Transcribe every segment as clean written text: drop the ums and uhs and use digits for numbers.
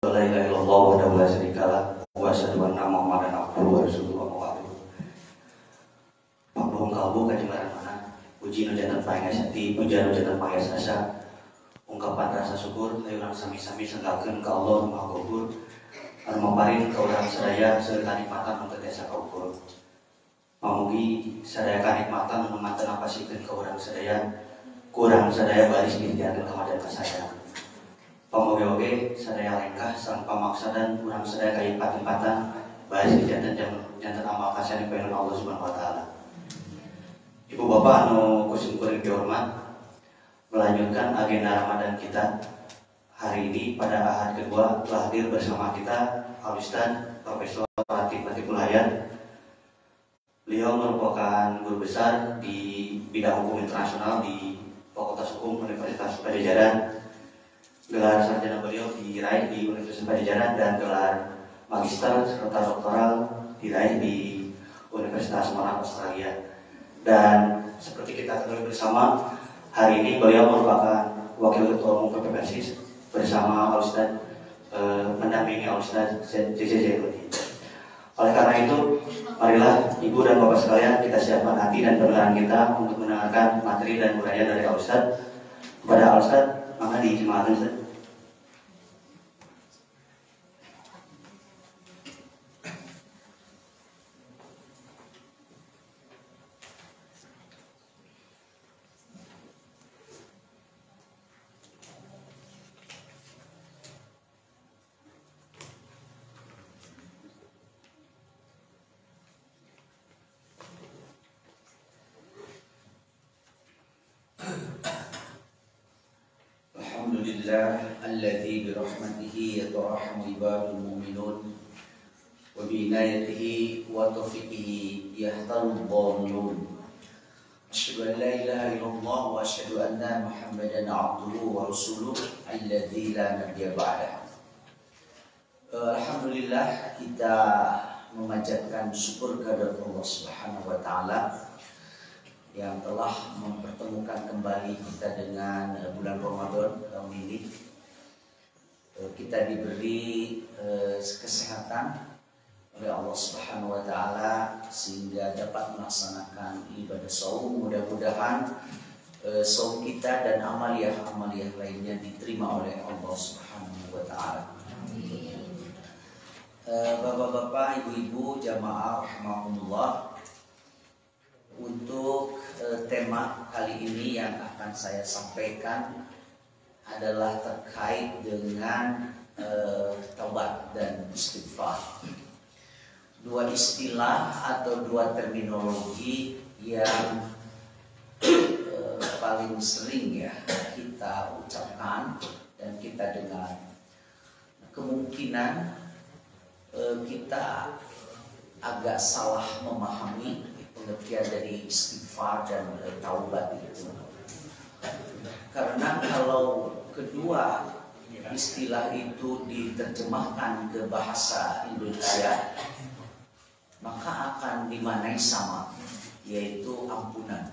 La ilaha illallah wahdahu la syarikalah wa asyhadu anna Muhammadan abduhu wa rasuluhu wa ba'du. Panggung kalbu kajimaran mana puji nu janten paeng asati puja nu janten paeng sasa ungkapan rasa syukur hayurang sami-sami sanggakeun ka Allah Maha Ghaffur anu maparin ka urang sadaya saeueur kanikmatan nu teu tiasa kaukur. Pamugi sadaya kanikmatan anu manten napasikeun ka urang sadaya kurang sadaya baris didiakeun ka madan kasayang. Pamoge-oge sadaya lengkah sang pamaksadan urang sadaya kayipatan baris janten amal kasih peueun Allah Subhanahu wa taala. Ibu bapak anu kusim kuring dihormat, melanjutkan agenda Ramadan kita hari ini pada ahad kedua telah hadir bersama kita Al-Ustaz Profesor Latif Latiful Hayat. Beliau merupakan guru besar di bidang hukum internasional di Fakultas Hukum Universitas Padjadjaran. Gelar sarjana beliau diraih di Universitas Padjadjaran dan gelar magister serta doktoral diraih di Universitas Monash Australia. Dan seperti kita ketahui bersama, hari ini beliau merupakan wakil ketua umum PPPSI bersama Al-Ustaz mendampingi Al-Ustaz JJ. Oleh karena itu, marilah ibu dan bapak sekalian kita siapkan hati dan pendengaran kita untuk mendengarkan materi dan uraian dari Al-Ustaz. Kepada Al-Ustaz, maka diijma'kan Ustaz. Alhamdulillah alladzi bi rahmatihi yatarhamu ibadul mu'minun wa bi inayatihi wa taufiqihi yahtaru dhalun. Asyhadu an la ilaha illallah wa asyhadu anna Muhammadan abduhu wa rasuluh alladzi la nabiyya ba'dahu. Alhamdulillah kita memanjatkan syukur kepada Allah Subhanahu wa taala yang telah mempertemukan kembali kita dengan bulan Ramadan tahun ini. Kita diberi kesehatan oleh Allah Subhanahu wa taala sehingga dapat melaksanakan ibadah saum. Mudah-mudahan saum kita dan amaliyah lainnya diterima oleh Allah Subhanahu wa taala. Bapak-bapak, ibu-ibu, jamaah rahimakumullah, untuk tema kali ini yang akan saya sampaikan adalah terkait dengan taubat dan istighfar. Dua istilah atau dua terminologi yang paling sering ya kita ucapkan dan kita dengar. Kemungkinan kita agak salah memahami pengertian dari istighfar dan taubat itu. Karena kalau kedua istilah itu diterjemahkan ke bahasa Indonesia, maka akan dimaknai sama, yaitu ampunan.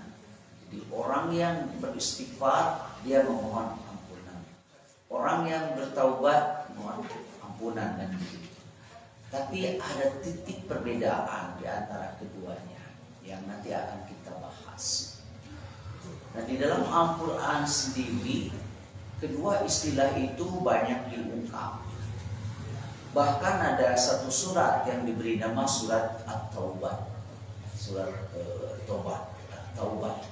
Jadi orang yang beristighfar dia memohon ampunan, orang yang bertaubat mohon ampunan dan begitu. Tapi ada titik perbedaan di antara keduanya yang nanti akan kita bahas. Nah, di dalam Al-Quran sendiri kedua istilah itu banyak diungkap. Bahkan ada satu surat yang diberi nama surat At-Taubah, surat Taubat, At-Taubah.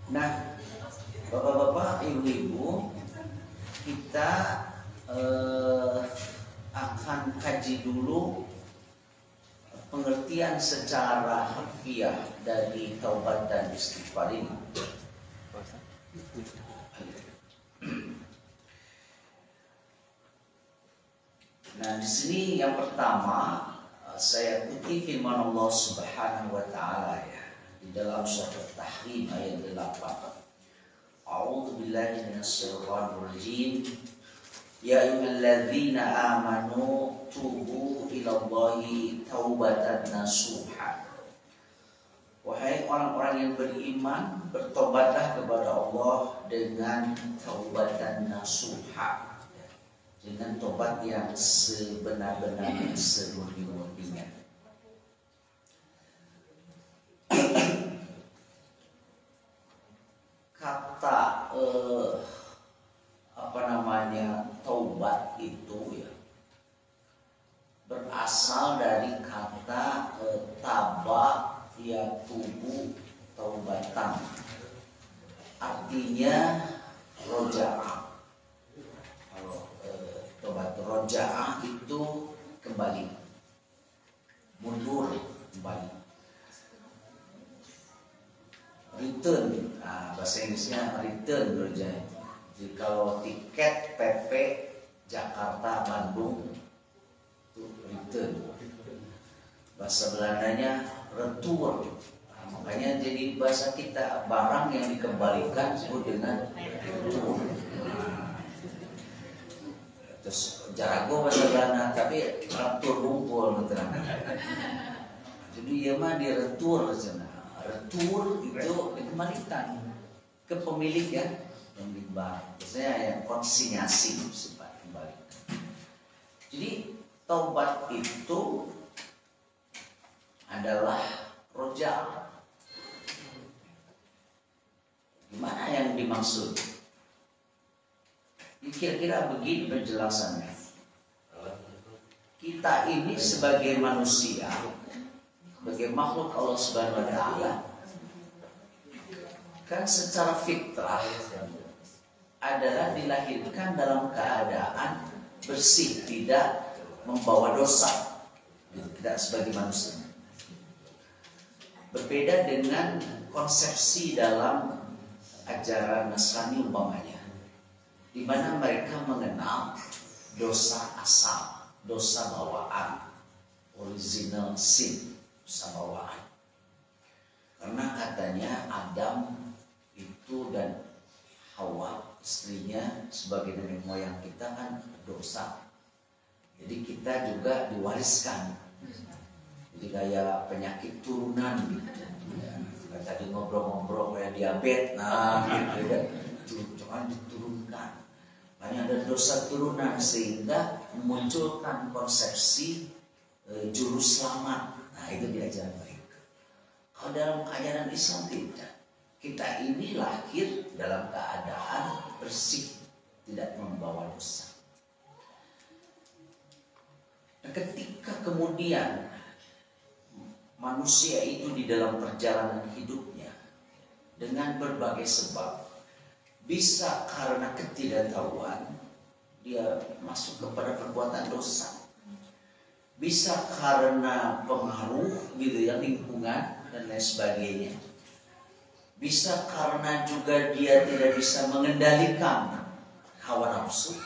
Nah, bapak-bapak, ibu-ibu, kita akan kaji dulu pengertian secara harfiah dari taubat dan istighfar ini. Nah, di sini yang pertama saya kutip firman Allah Subhanahu wa taala ya di dalam surat Tahrim ayat 8. A'udzu billahi minasyaitonir rajim. Ya ayyuhalladzina amanu tubu ilallahi taubatan nasuha. Wahai orang-orang yang beriman, bertobatlah kepada Allah dengan taubatan nasuha. dengan tobat yang sebenar-benarnya, semurni-murninya. Kata taubat itu ya berasal dari kata taba ya tubuh taubatan, artinya rojaah. Kalau tobat rojaah itu kembali, mundur kembali, return. Bahasa Inggrisnya return rojaah. Jadi kalau tiket PP Jakarta Bandung itu return. Bahasa Belandanya retour. Makanya jadi bahasa kita barang yang dikembalikan disebut dengan retour. Terus jarago bahasa Belanda, tapi retour rumpul gitu. Jadi ya mah di retour sana. Retour itu dikembalikan ke pemilik ya, pemilik barang. Biasanya yang konsinyasi sifat kembali. Jadi taubat itu adalah roja. Gimana yang dimaksud? Kira-kira begini penjelasannya. Kita ini sebagai manusia, sebagai makhluk Allah Subhanahu wa Ta'ala, kan secara fitrah adalah dilahirkan dalam keadaan bersih, tidak membawa dosa, tidak sebagai manusia. Berbeda dengan konsepsi dalam ajaran Nasrani umpamanya, di mana mereka mengenal dosa asal, dosa bawaan, original sin, dosa bawaan. Karena katanya Adam itu dan Hawa istrinya sebagai nenek moyang kita kan berdosa. Jadi kita juga diwariskan. Jadi kayak penyakit turunan gitu. Ya, tadi ngobrol-ngobrol kayak diabetes, nah gitu kan. Jangan diturunkan. Hanya ada dosa turunan sehingga memunculkan konsepsi juru selamat. Nah itu diajaran mereka. Kalau dalam ajaran Islam tidak. Kita ini lahir dalam keadaan bersih, tidak membawa dosa. Nah, ketika kemudian manusia itu di dalam perjalanan hidupnya dengan berbagai sebab, bisa karena ketidaktahuan dia masuk kepada perbuatan dosa, bisa karena pengaruh gitu ya, lingkungan dan lain sebagainya, bisa karena juga dia tidak bisa mengendalikan hawa nafsu,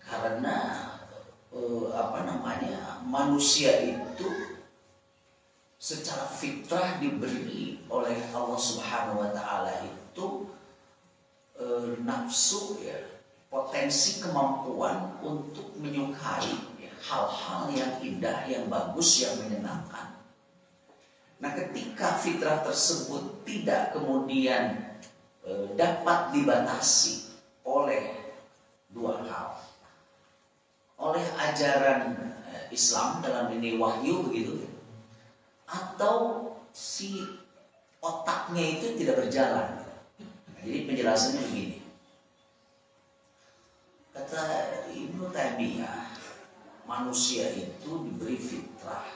karena manusia itu secara fitrah diberi oleh Allah Subhanahu wa Ta'ala itu nafsu ya, potensi kemampuan untuk menyukai hal-hal yang indah, yang bagus, yang menyenangkan. Nah, ketika fitrah tersebut tidak kemudian dapat dibatasi oleh dua hal, oleh ajaran Islam dalam ini wahyu begitu, atau si otaknya itu tidak berjalan. Nah, jadi penjelasannya begini. Kata Ibnu Taimiyah, manusia itu diberi fitrah.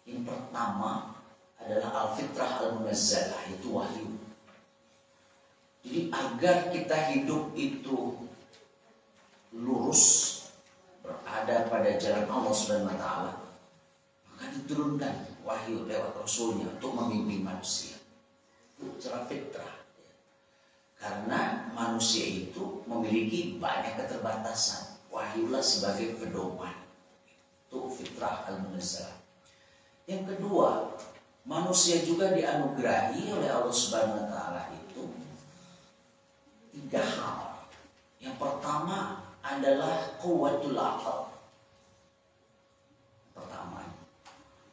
Yang pertama adalah al-fitrah al-munazzalah, itu wahyu. Jadi agar kita hidup itu lurus, berada pada jalan Allah Subhanahu wa Ta'ala, maka diturunkan wahyu lewat Rasulnya untuk memimpin manusia. Itu secara fitrah. Karena manusia itu memiliki banyak keterbatasan. Wahyulah sebagai pedoman. Itu fitrah al-munazzalah. Yang kedua, manusia juga dianugerahi oleh Allah Subhanahu wa Ta'ala itu tiga hal. Yang pertama adalah quwwatul aql. Pertama,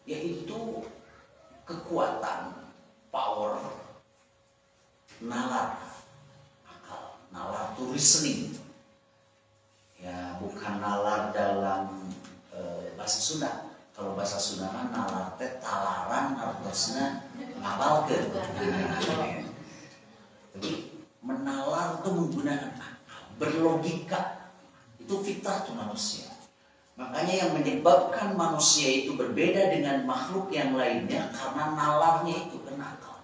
yaitu kekuatan, power, nalar, akal. Nalar itu reasoning, nalar dalam bahasa Sunda. Kalau bahasa Sunda kan nalar teh talaran artosna ngapalkeun. Jadi menalar itu menggunakan akal, berlogika. Itu fitrah tuh manusia. Makanya yang menyebabkan manusia itu berbeda dengan makhluk yang lainnya karena nalarnya itu kena akal.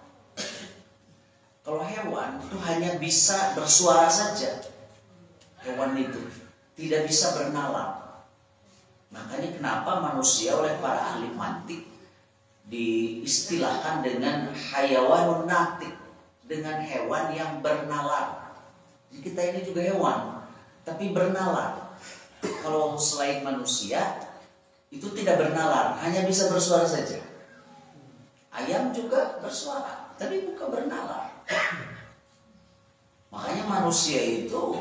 Kalau hewan itu hanya bisa bersuara saja. Hewan itu tidak bisa bernalar. Makanya kenapa manusia oleh para ahli mantik diistilahkan dengan hayawanun natik, dengan hewan yang bernalar. Jadi kita ini juga hewan, tapi bernalar. Kalau selain manusia itu tidak bernalar, hanya bisa bersuara saja. Ayam juga bersuara, tapi bukan bernalar. Makanya manusia itu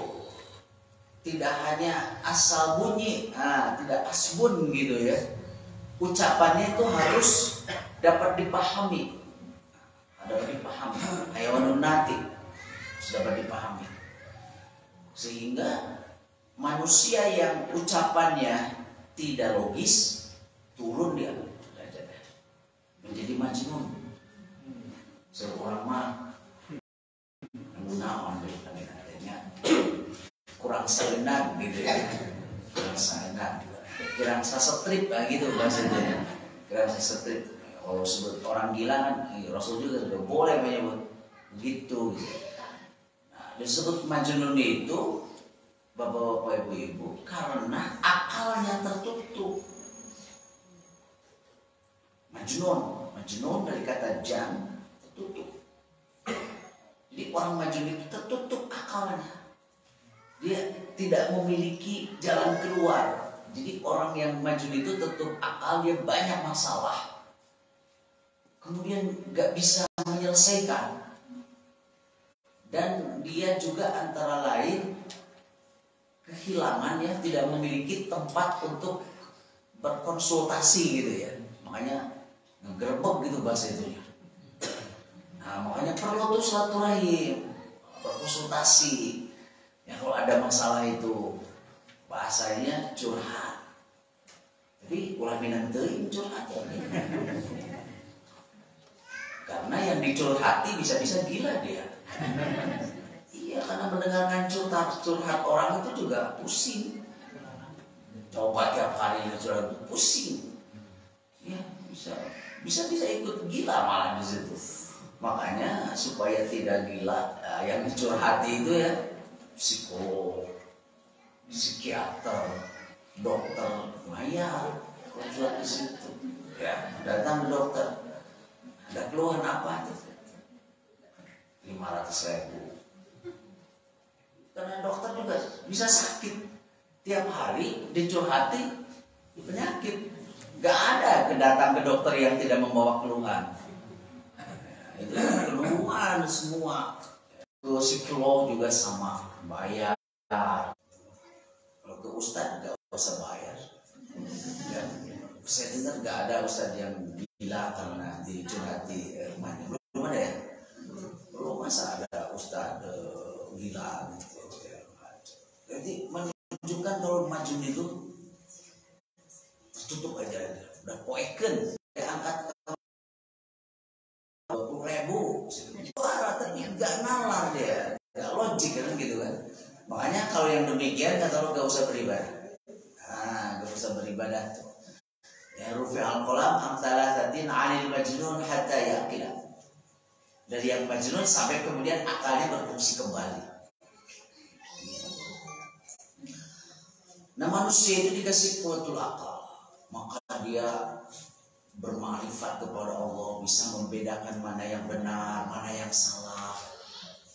tidak hanya asal bunyi, tidak asbun gitu ya. Ucapannya itu harus dapat dipahami. Dapat dipahami. Hayawanun natik dapat dipahami. Sehingga manusia yang ucapannya tidak logis turun dia menjadi majnun. Seorang mah naon katanya kurang saeunan gitu ya. Kurang saeunan. Kurang sasetrip gitu bahasanya. Kurang sasetrip. Kalau sebut orang gila kan Rasul juga sudah boleh menyebut gitu. Nah, disebut majnun itu Bapak-bapak, ibu-ibu, karena akalnya tertutup. Majnun dari kata jan, tertutup. Jadi orang majnun itu tertutup akalnya. Dia tidak memiliki jalan keluar. Jadi orang yang majnun itu tertutup akal, dia banyak masalah. Kemudian gak bisa menyelesaikan. Dan dia juga antara lain kehilangan ya, tidak memiliki tempat untuk berkonsultasi gitu ya. Makanya ngegerebek gitu bahasa itu ya. Nah makanya perlu tuh silaturahim, berkonsultasi. Ya kalau ada masalah itu bahasanya curhat. Jadi ulah minang teuing curhat ya. Karena yang dicurhati bisa-bisa gila dia. Iya, karena mendengarkan curhat orang itu juga pusing. Coba tiap hari curhat pusing. Ya, bisa ikut gila malah di situ. Makanya supaya tidak gila, yang dicurhati itu ya psikolog, psikiater, dokter, bayar kalau curhat di situ. Ya, datang ke dokter. Ada keluhan apa tuh? 500.000. Karena dokter juga bisa sakit. Tiap hari dicurhati penyakit. Gak ada datang ke dokter yang tidak membawa keluhan. Itu keluhan semua. Ke psikolog juga sama, bayar. Kalau ke ustadz gak usah bayar. Dan saya dengar gak ada ustadz yang gila karena dicurhati rumahnya. Belum ada ya? Belum, masa ada ustadz gila gitu. Jadi menunjukkan kalau majnun itu tertutup aja, udah poeken, angkat 20.000 suara ternyata gak nalar dia, gak logik kan gitu kan. Makanya kalau yang demikian kata lo gak usah beribadah. Gak usah beribadah tuh. Ya rufi al-qalam amsalah tatin 'anil majnun hatta yaqila. Dari yang majnun sampai kemudian akalnya berfungsi kembali. Nah manusia itu dikasih kuatul akal, maka dia bermakrifat kepada Allah, bisa membedakan mana yang benar, mana yang salah,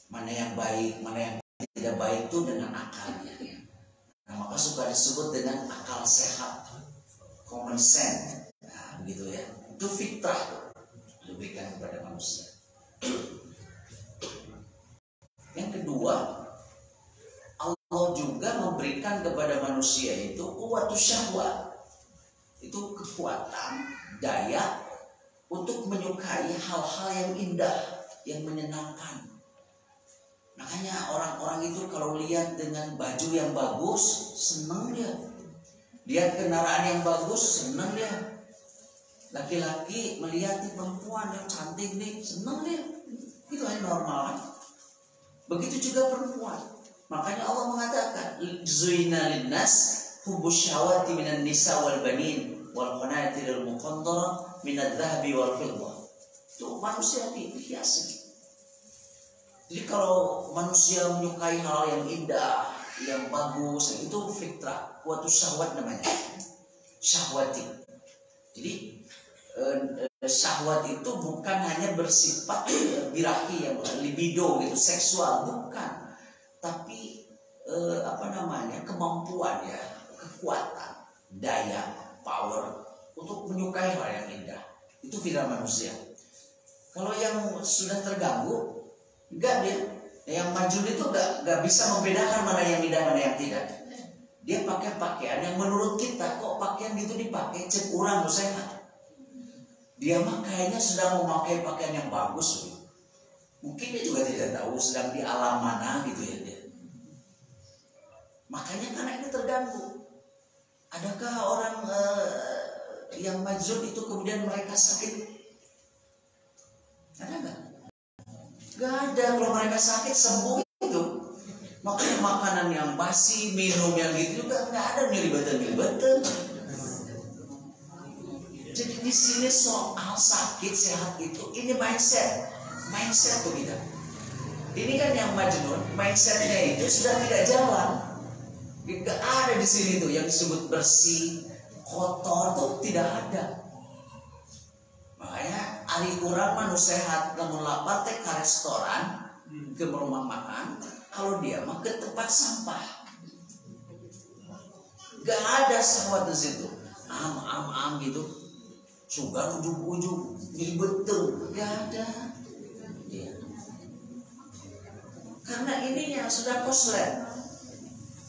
mana yang baik, mana yang tidak baik itu dengan akalnya. Nah maka suka disebut dengan akal sehat, common sense, nah, begitu ya. Itu fitrah diberikan kepada manusia. Yang kedua, Allah juga memberikan kepada manusia itu quwwatus syahwat. Itu kekuatan, daya untuk menyukai hal-hal yang indah, yang menyenangkan. Makanya orang-orang itu kalau lihat dengan baju yang bagus, senang dia. Lihat kendaraan yang bagus, senang dia. Laki-laki melihat perempuan yang cantik nih, senang dia. Itu yang normal kan? Begitu juga perempuan. Makanya Allah mengatakan, "Zuina linnas hubbus syahawati minan nisa wal banin wal qanatiril muqantarah minadz dzahabi wal fiddah." Itu manusia dihiasi. Jadi kalau manusia menyukai hal yang indah, yang bagus, itu fitrah, kuatus syahwat namanya, syahwati. Jadi syahwat itu bukan hanya bersifat birahi, yang libido gitu, seksual, bukan, tapi kemampuan ya, kekuatan, daya, power untuk menyukai hal yang indah. Itu fitrah manusia. Kalau yang sudah terganggu, enggak dia. Yang majnun itu enggak bisa membedakan mana yang indah mana yang tidak. Dia pakai pakaian yang menurut kita kok pakaian itu dipakai cek urang sehat. Dia mah kayaknya sedang memakai pakaian yang bagus gitu. Mungkin dia juga tidak tahu sedang di alam mana gitu ya dia. Makanya karena ini terganggu. Adakah orang yang majnun itu kemudian mereka sakit? Ada enggak? Gak ada. Kalau mereka sakit sembuh itu. Makanya makanan yang basi, minum yang gitu juga nggak ada nyelibatan. Jadi di sini soal sakit sehat itu, ini mindset tuh kita. Ini kan yang majnun, mindsetnya itu sudah tidak jalan. Gak ada di sini tuh yang disebut bersih, kotor tuh tidak ada. Makanya ari urang mah nu sehat lamun lapar teh ka restoran, ke rumah makan, kalau dia mah ke tempat sampah. Gak ada syahwat di situ. Am gitu. Sugan ujung-ujung jadi betul. Gak ada. Ya. Karena ininya sudah koslet.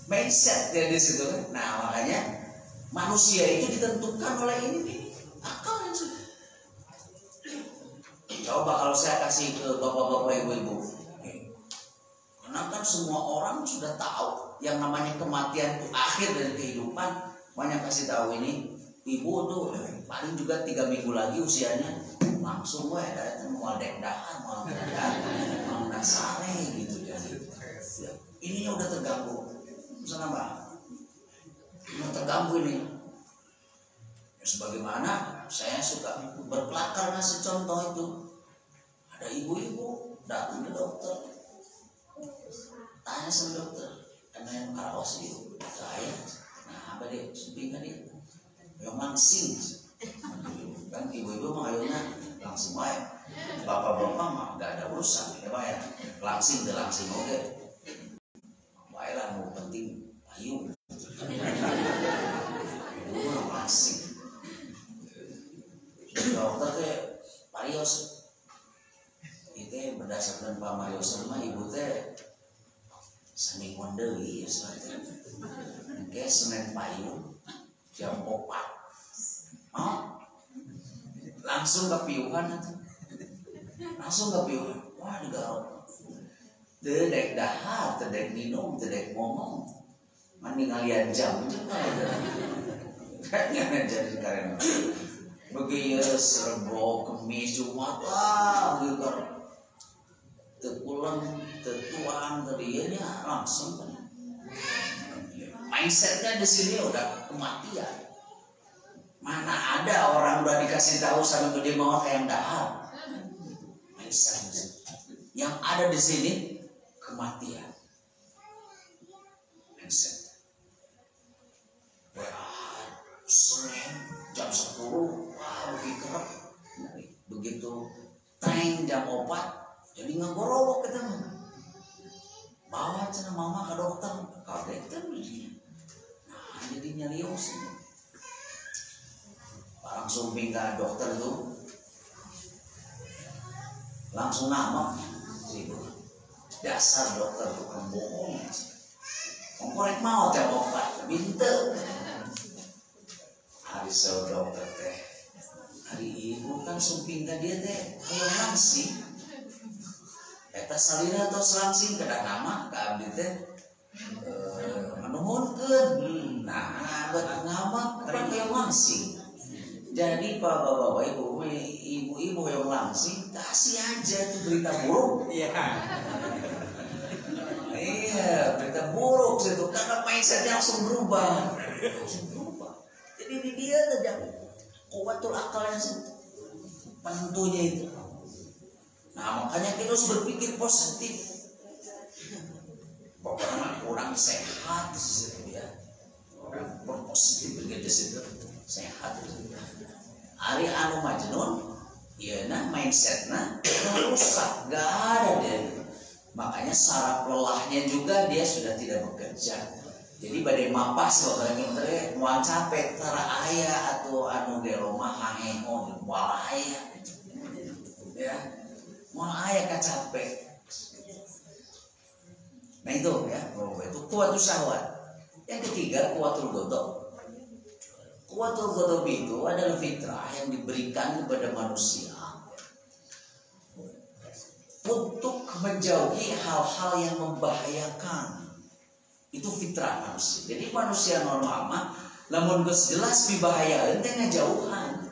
Mindset dia di situ. Nah, makanya manusia itu ditentukan oleh ini akal yang sudah. Coba kalau saya kasih ke bapak-bapak, ibu-ibu, karena kan semua orang sudah tahu yang namanya kematian itu akhir dari kehidupan. Banyak kasih tahu ini, ibu tuh paling juga 3 minggu lagi usianya, langsung mau dek dahar, mau nasare gitu jadi. Ininya udah terganggu, misalnya mbak, udah terganggu ini. Ya, sebagaimana saya suka berkelakar ngasih contoh itu. Ada ibu-ibu datang ke dokter, tanya sama dokter, ada yang karawas gitu, saya, nah apa dia, sumpingkan dia, yang mangsing, kan ibu-ibu mah akhirnya langsung baik, bapak-bapak mah gak ada urusan, ya pak ya, langsing oke, baiklah mau penting ayu, ibu mah mangsing, dokter teh parios. Itu berdasarkan Pak Mario Selma, ibu teh seni kondewi ya sebenarnya. Kayak Senin Payung jam 4. Langsung ke piuhan itu. Wah digarok. Tedek dahar, tedek minum, tedek ngomong. Mending ngalian jam juga ada. Kayaknya jadi keren. Begitu Rebo, Kemis, Jumat lah gitu. Tekulang, tetuang, tadinya langsung. Mindsetnya di sini udah kematian. Mana ada orang udah dikasih tahu sama gede maut yang dahar. Mindset. Yang ada di sini kematian. Mindset. Wah, Senin jam 10, wah lebih kerap. Begitu teng jam 4. Jadi ngegorowok kita mah. Bawa cina mama ke dokter, kaget kan dia. Nah, jadi nyarios ini. Langsung pindah dokter tuh. Langsung nama. Dasar dokter tuh kan bohong. Korek mau tiap obat, binte. Hari sewa dokter teh. Hari ibu kan sumpingkan dia teh, ayo langsing. Eta salina atau selangsing kedah nama ke abdi teh menuhunkeun. Nah, buat ngamak orang yang langsing. Jadi bapak-bapak, ibu-ibu yang langsing kasih aja tuh berita buruk. Iya. Iya, berita buruk itu karena mindsetnya langsung berubah. Jadi di dia saja kuatul akalnya penentunya itu. Nah, makanya kita harus berpikir positif. Pokoknya orang sehat di situ ya. Orang berpositif begitu situ sehat. Ari anu majnun, iya nah mindsetnya rusak, gak ada deh. Makanya saraf lelahnya juga dia sudah tidak bekerja. Jadi badai mapas kalau kita mau capek tara ayah atau anu geloma hangengo moal ayah, ya moal ayah kacapek. Nah itu ya, itu kuatul syahwat. Yang ketiga kuatul godok. Kuatul godok itu adalah fitrah yang diberikan kepada manusia untuk menjauhi hal-hal yang membahayakan. Itu fitrah manusia. Jadi manusia normal mah lamun geus jelas dibahaya teh ngajauhan.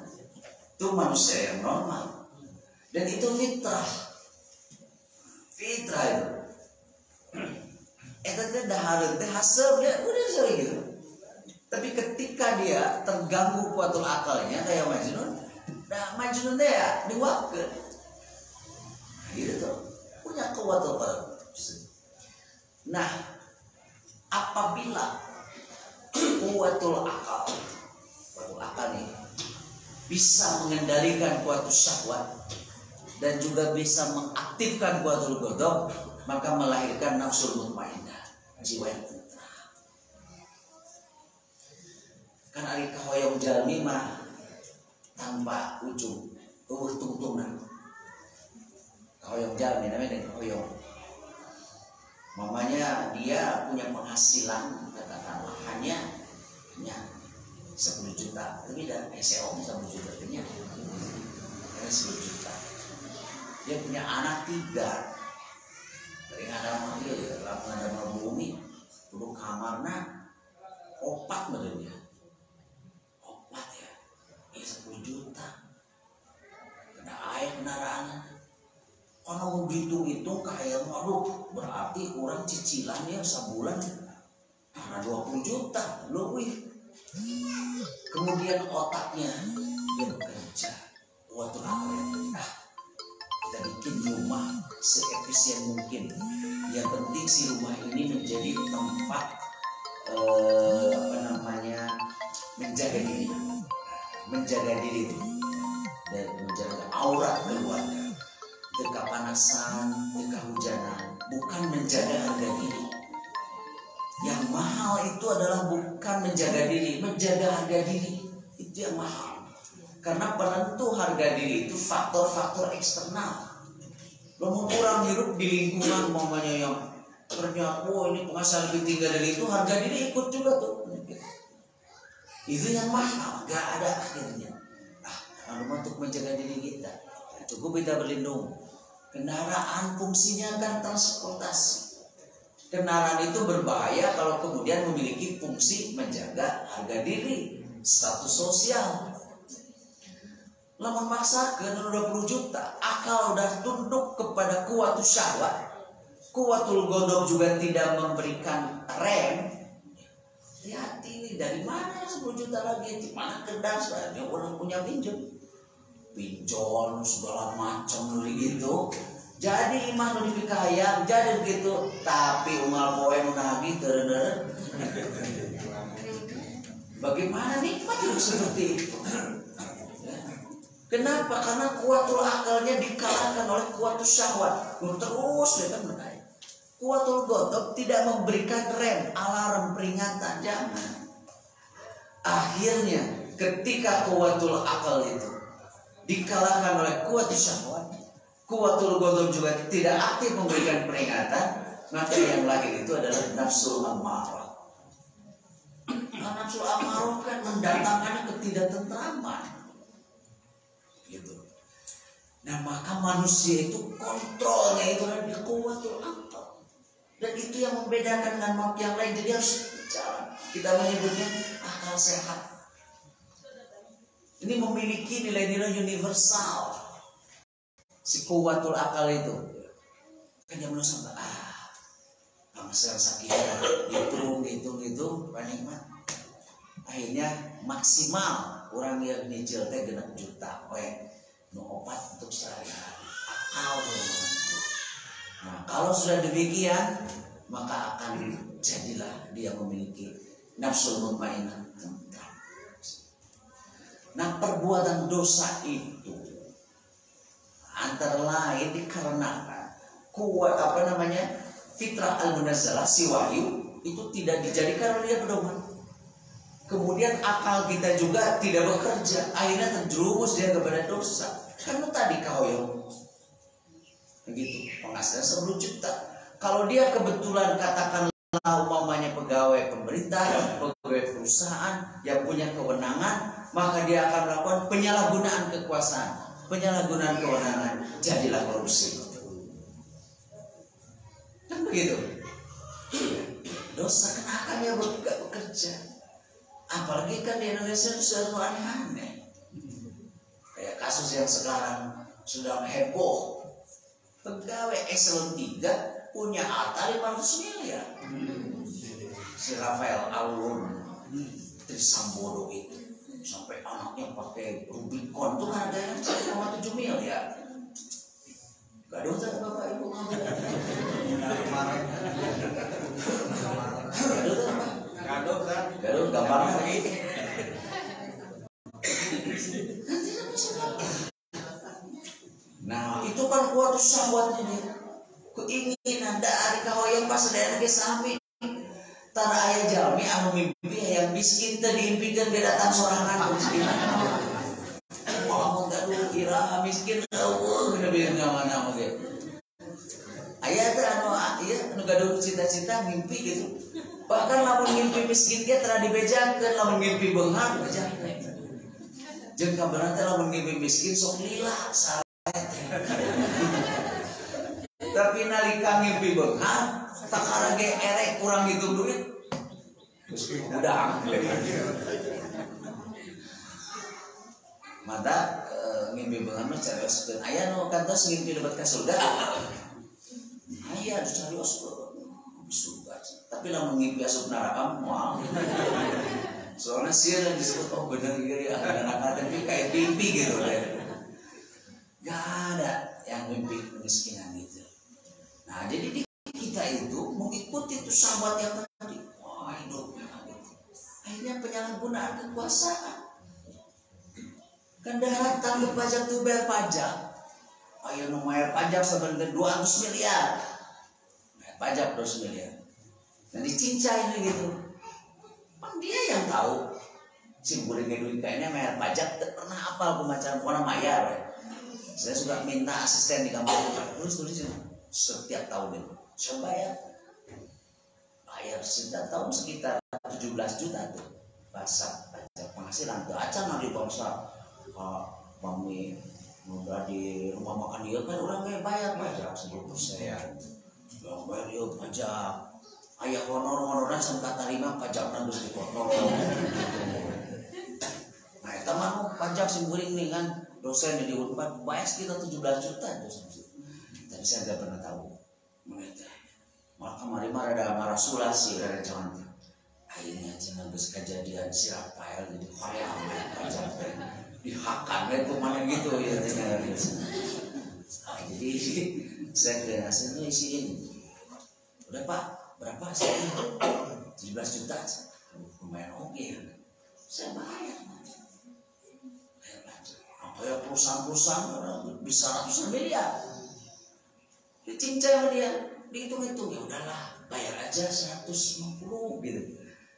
Itu manusia yang normal. Dan itu fitrah. Fitrah itu. Eta teh dahareun teh haseup dia udah jadi gitu. Tapi ketika dia terganggu kuatul akalnya kayak Majnun, nah Majnun teh ya diwakkeun. Gitu tuh, punya kuatul akal. Nah, apabila kuatul akal nih bisa mengendalikan kuatul syahwat dan juga bisa mengaktifkan kuatul godok, maka melahirkan nafsul mutmainnah, jiwa yang tenang. Kan ari kahoyong jalmi mah tanpa ujung, tungtungan. Kahoyong jalmi namanya kahoyong. Mamanya dia punya penghasilan katakanlah hanya 10 juta, tapi dah SEO 10 juta punya 10 juta. Dia punya anak 3. Dari ada dia lapangan ada bumi, duduk kamarna 4 badannya. 4 ya. 10 juta. Kena air kendaraan. Kalau hitung-hitung kayak waduh, berarti orang cicilannya sebulan karena 20 juta lebih. Kemudian otaknya dia bekerja, waktu kita bikin rumah seefisien mungkin. Yang penting si rumah ini menjadi tempat menjaga diri dan menjaga aurat keluarga. Kepanasan, kehujanan, bukan menjaga harga diri. Yang mahal itu adalah bukan menjaga diri, menjaga harga diri itu yang mahal. Karena penentu harga diri itu faktor-faktor eksternal. Lamun orang hidup di lingkungan mamanya yang ternyata ini penghasilan lebih tinggi dari itu, harga diri ikut juga tuh. Itu yang mahal, gak ada akhirnya. Lalu untuk menjaga diri kita, cukup kita berlindung. Kendaraan fungsinya kan transportasi. Kendaraan itu berbahaya kalau kemudian memiliki fungsi menjaga harga diri, status sosial. Lamun maksakeun 20 juta, akal udah tunduk kepada kuatul syahwat. Kuatul godok juga tidak memberikan rem. Hati-hati ini dari mana 10 juta lagi? Di mana kedas lagi orang punya pinjol segala macam gitu. Jadi imah nu dipikaya jadi begitu, tapi umal poe nu nagih teureun. Bagaimana nikmat hidup seperti itu? Kenapa? Karena kuatul akalnya dikalahkan oleh kuatul syahwat. Terus dia kan menaik. Kuatul godok tidak memberikan rem, alarm, peringatan, jangan. Akhirnya ketika kuatul akal itu dikalahkan oleh kuatul syahwat, kuatul godok juga tidak aktif memberikan peringatan, maka yang lahir itu adalah nafsul amarah. Nah, nafsul amarah kan mendatangkan ketidaktentraman, gitu. Nah maka manusia itu kontrolnya itu adalah kuwatul akal. Dan itu yang membedakan dengan makhluk yang lain. Jadi harus jalan. Kita menyebutnya akal sehat. Ini memiliki nilai-nilai universal. Si kuwatul akal itu. Kan jam sampai bangsal sakit hitung panikmat. Akhirnya maksimal orang yang nyicil teh 6 juta nu obat untuk sehari-hari. Akal. Nah, kalau sudah demikian maka akan jadilah dia memiliki nafsul mutmainnah. Nah, perbuatan dosa itu antara lain dikarenakan kuat fitrah al-munazzalah si wahyu itu tidak dijadikan oleh dia pedoman. Kemudian akal kita juga tidak bekerja, akhirnya terjerumus dia kepada dosa. Karena tadi kahoyong begitu penghasilan 10 juta. Kalau dia kebetulan katakanlah umpamanya pegawai pemerintah, pegawai perusahaan yang punya kewenangan, maka dia akan melakukan penyalahgunaan kekuasaan, penyalahgunaan kewenangan, jadilah korupsi. Kan begitu. Dosa kan akan dia bekerja. Apalagi kan di Indonesia itu sudah aneh-aneh. Kayak kasus yang sekarang sudah heboh. Pegawai eselon 3 punya harta 500 miliar. Si Rafael Alun Trisambodo itu sampai anaknya pakai Rubicon tuh harganya 1,7 miliar. Gaduh tak Bapak Ibu? Gaduh kan? Gaduh gampang lagi. Nah itu kan kuat syahwatnya dia. Keinginan dari kahoyong pas daerah ke sami. Tara ayah jalmi anu mimpi yang miskin tadi impikan dia datang sorangan kemiskinan. Wah gaduh kira miskin kena bilang mana oke. Ayah teh anu gaduh cita-cita mimpi gitu. Bahkan lamun mimpi miskin dia telah dibejakeun, lamun mimpi beunghar dibejakeun. Jeung kabarna teh lamun mimpi miskin sok lila saret. Tapi nalika mimpi beunghar takara ge erek kurang hitung duit. Udah. Mata mimpi beunghar mah carioskeun. Aya nu kantos mimpi lebat ka surga. Aya carioskeun. Surga. Tapi lamun mimpi asup neraka moal. Soalnya sieun disebut bener ieu anak-anak tapi kayak mimpi gitu deh. Gak ada yang mimpi kemiskinan gitu. Nah, jadi di kita itu mengikuti itu sahabat yang tadi. Wah, hidupnya gitu. Akhirnya penyalahgunaan kekuasaan. Kan datang ke pajak tuh bayar pajak. Ayo bayar pajak sebenarnya 200 miliar. Bayar pajak 200 miliar. Dan dicincai gitu. Kan dia yang tahu. Si buring duit kayaknya bayar pajak tak pernah apal pembacaan orang bayar. Saya suka minta asisten di kantor tulis setiap tahun itu. Saya bayar setiap tahun sekitar 17 juta tuh. Pasak pajak penghasilan tuh acan nanti bangsa. Mami mudah di rumah makan dia kan orang kayak bayar pajak 10%. Yang bayar dia pajak. Ayah honor-honoran sampai terima pajak harus dipotong. Nah, itu mah pajak simburing nih kan dosen di Unpad bayar sekitar 17 juta dosen. Tapi saya tidak pernah tahu. Meneta. Maka kemarin ada marah sulasi ada jangan. Akhirnya jangan geus kejadian si Rafael jadi payah pajak dihakan itu mana gitu ya tinggal di sana. Jadi saya ke hasilnya isiin. Udah Pak, berapa sih? 17 juta. Lumayan oke. Saya bayar. Kayak perusahaan-perusahaan bisa ratusan miliar. Dicincang sama dia, dihitung-hitung ya udahlah, bayar aja 150 gitu.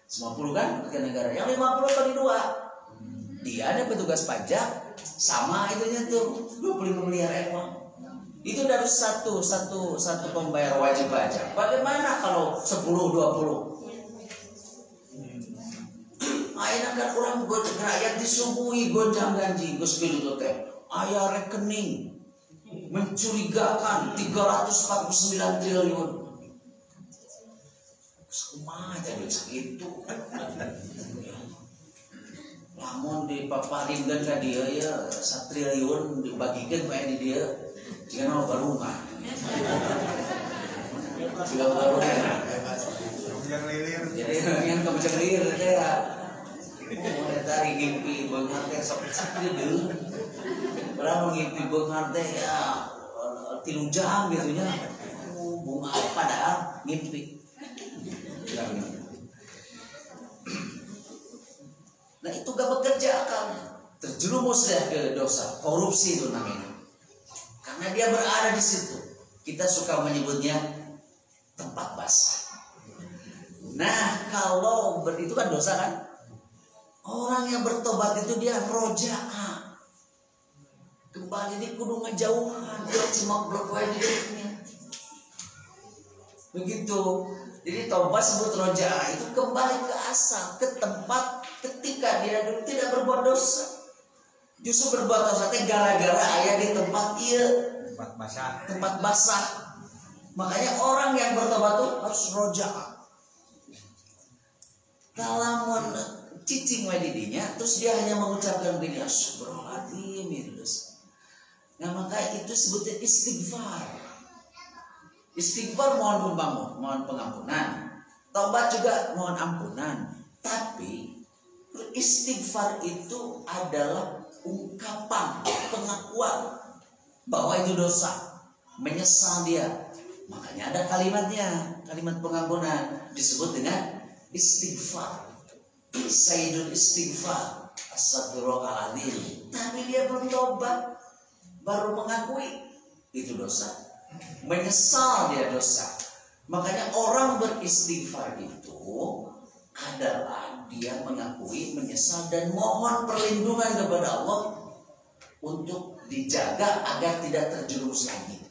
50 kan ke negara. Yang 50 kali 2. Dia ada petugas pajak sama itunya tuh 25 miliar ekor. Itu dari satu pembayar wajib pajak. Bagaimana kalau 10 20? Ayeuna kan orang rakyat disuguhi gonjang ganjing geus kitu teh. Aya rekening mencurigakan 349 triliun. Kumaha jadi segitu. Lamun dipaparingan ka dia ya 1 triliun dibagikeun bae di dia cenah barungan. Juga barungan. Yang lilir. Jadi yang kabujang lilir teh ya. Oh, eta ngimpi beunghar teh sok sakit. Urang ngimpi beunghar teh ya 3 jam gitu nya. Bunga padahal ngimpi. Nah itu gak bekerja akal, terjerumus ke dosa korupsi itu namanya. Karena dia berada di situ, kita suka menyebutnya tempat basah. Nah kalau itu kan dosa kan, orang yang bertobat itu dia roja'a, kembali di kudu ngejauhan, dia cuma blok hidupnya. Begitu. Jadi tobat sebut roja'a itu kembali ke asal, ke tempat ketika dia dulu tidak berbuat dosa. Justru berbuat dosa teh gara-gara aya di tempat ieu, tempat basah. Makanya orang yang bertobat itu harus roja'a. Kalau cicing we di dinya, terus dia hanya mengucapkan begini, astagfirullahaladzim itu. Nah maka itu sebutnya istighfar. Istighfar mohon pengampunan, taubat juga mohon ampunan. Tapi istighfar itu adalah ungkapan pengakuan bahwa itu dosa, menyesal dia. Makanya ada kalimatnya, kalimat pengampunan disebut dengan istighfar. Sayyidul istighfar, astagfirullahaladzim. Tapi dia belum tobat, baru mengakui itu dosa. Menyesal dia dosa. Makanya orang beristighfar itu adalah dia mengakui, menyesal dan mohon perlindungan kepada Allah untuk dijaga agar tidak terjerumus lagi.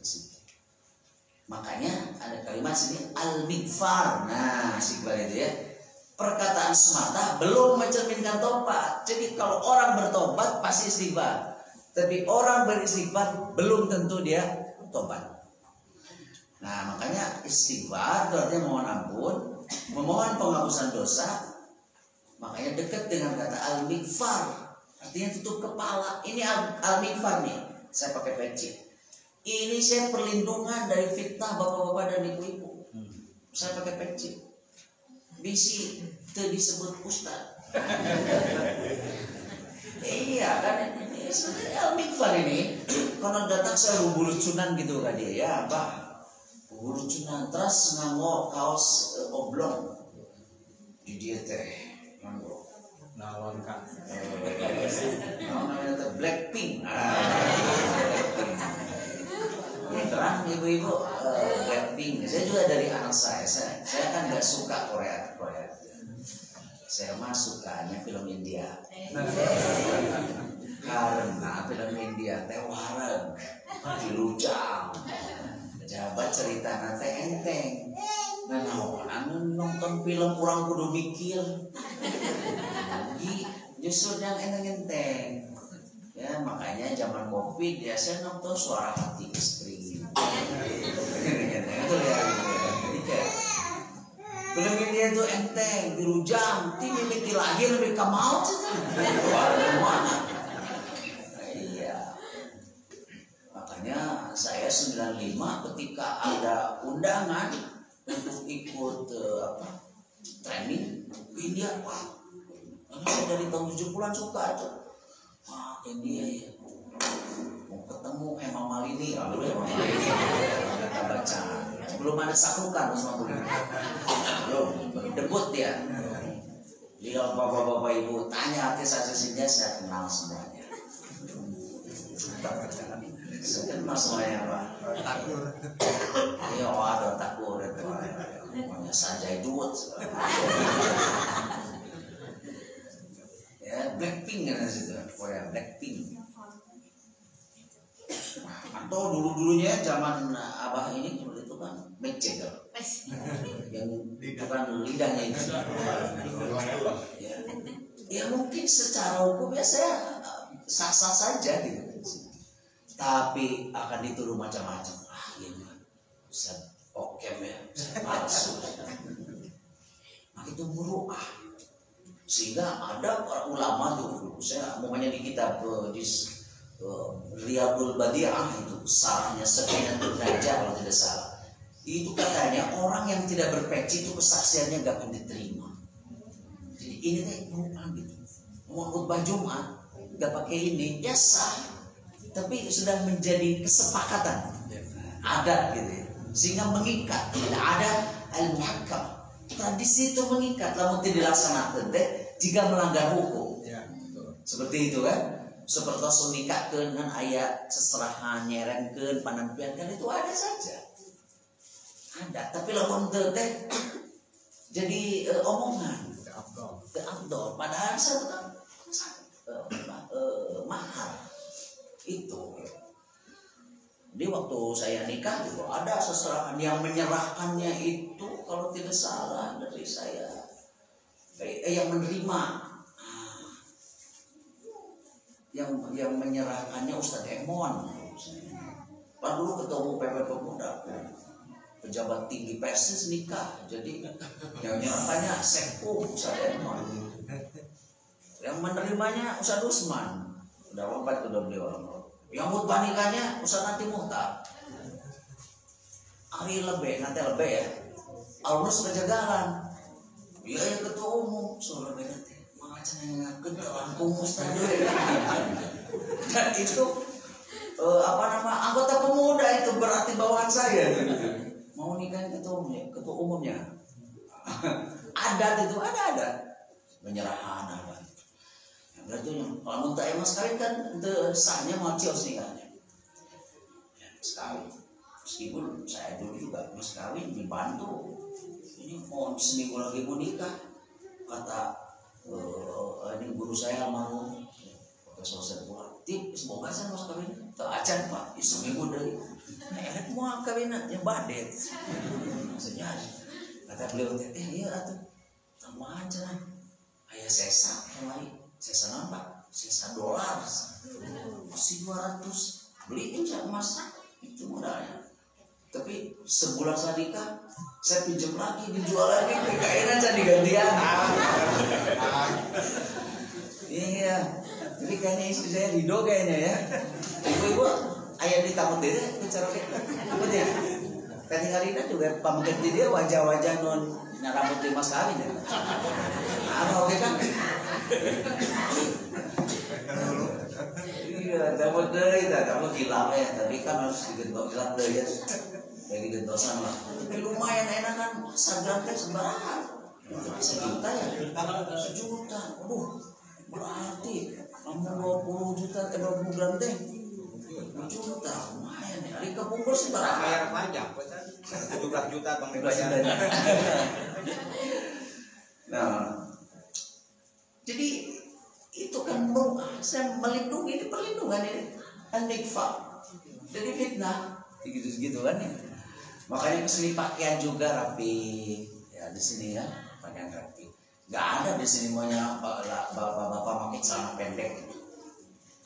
Makanya ada kalimat sini al-mighfar. Nah, istighfar itu ya, perkataan semata belum mencerminkan tobat. Jadi kalau orang bertobat pasti istighfar, tapi orang beristighfar belum tentu dia tobat. Nah makanya istighfar itu artinya mohon ampun, memohon penghapusan dosa. Makanya dekat dengan kata al-mighfar, artinya tutup kepala. Ini al-mighfar nih, saya pakai peci. Ini saya perlindungan dari fitnah bapak-bapak dan ibu-ibu. Saya pakai peci. Bisi itu disebut ustaz. Iya kan, ini sebenarnya al-mighfar ini. Kalau datang saya lucu-lucunan gitu kan dia, ya bah. Lucunan terus nganggo kaos oblong di dia teh nganggo Naon Kak? namanya teh Blackpink. Ya terang ibu-ibu Blackpink. Saya juga dari anak saya kan nggak suka Korea. Saya mah sukanya film India. Karena film India teh wareng, dilujang. Jabat cerita nate enteng. Nah, anu nonton film kurang kudu mikir. Justru yang enteng. Ya makanya zaman Covid ya saya nonton Suara Hati Istri. Itu ya. Film ini itu enteng, dirujang, ti mimiti lahir lebih kamau. Mana? Makanya saya 95 ketika ada undangan untuk ikut training ke India, wah, saya dari tahun 70-an suka tuh. Wah, India ya. Mau ketemu Hema Malini, lalu Hema Malini kita baca. Belum ada sakrukan sama belum debut ya. Dia bapak-bapak ibu tanya artis-artisnya, saya kenal semuanya. Saya kenal semuanya Pak. Takur. Iya, ada takur itu. Namanya Sanjay Duot. Ya, Blackpink kan situ, Korea Blackpink. Atau dulunya zaman abah ini itu kan Mick Jagger. Yang bukan lidahnya itu. Ya mungkin secara hukum ya saya sah-sah saja gitu. tapi akan dituduh macam-macam. Akhirnya bisa okem ya, palsu. Nah itu muruah. Sehingga ada para ulama tuh, saya umpamanya di kitab di Riyadul Badi'ah itu sarahnya Safinatul Najah kalau tidak salah. Itu katanya orang yang tidak berpeci itu kesaksiannya gak akan diterima. Jadi ini teh muruah gitu. Mau khutbah Jumat gak pakai ini ya sah, tapi sudah menjadi kesepakatan adat gitu ya. Sehingga mengikat, tidak ada al-muhakkam. Tradisi itu mengikat, namun tidak dilaksanakan jika melanggar hukum. Ya, betul. Seperti itu kan? Seperti langsung nikahkan dengan ayat seserahan, nyerengkan, panampian kan itu ada saja. Ada, tapi lamun teh jadi omongan. Abdol. Padahal satu kan mahal itu. Jadi waktu saya nikah juga ada seserahan yang menyerahkannya itu kalau tidak salah dari saya yang menerima yang menyerahkannya Ustadz Emon. Pak dulu ketua umum PP Pemuda, pejabat tinggi Persis nikah, jadi yang menyerahkannya Sekpu Ustadz Emon, yang menerimanya Ustadz Usman, udah wafat udah beliau. Yang khutbah nikahnya Ustadz Nati Muhtar, hari lebih nanti lebih ya, Almus Kejagalan, dia yang ketua umum, soalnya nanti macamnya kedalam kumus tadi. Dan itu anggota pemuda itu berarti bawahan saya gitu. Mau nikahin ketua umumnya. Adat itu ada penyerahan apa. Berarti kalau minta emas kawin kan sahnya mau cios nikahnya. Ya, sekali. Meskipun saya dulu juga mas kawin dibantu. Ini mau seminggu lagi mau nikah. Kata ini guru saya mau Profesor Serbuat. Tip semoga saya mas kawin. Tak acan Pak. Seminggu dari. Mau kawinan yang badet. Maksudnya kata beliau iya atuh. Tambah aja. Ayah sesa mulai. Sesa nambah, sesa dolar, masih 200, beliin saya emas, itu modalnya. Tapi sebulan saya nikah, saya pinjam lagi, dijual lagi, kayaknya jadi gantian. Iya, jadi kayaknya istri saya Rido kayaknya ya. Ibu-ibu, ayah ditakut deh, bicara kayak, ya. Kan Rina juga pamungkin dia wajah-wajah non rambut mas kawin ya. Oke kan? Iya, dapat dari kamu gila ya, tapi kan harus digentok gila deh ya, kayak gentosan lah. Tapi lumayan enak kan, sadar kan sembarangan. 1 juta ya, 1 juta, aduh, berarti kamu 20 juta, 20 gram deh, 2 juta, lumayan ya. Hari kebungkur sih barang. Bayar pajak, 17 juta bang dibayar. Nah. Jadi itu kan saya melindungi, ini perlindungan ini an-nikfa dari fitnah gitu kan ya. Makanya kesini pakaian juga rapi ya di sini ya, pakaian rapi. Gak ada di sini maunya bapak-bapak pakai celana pendek.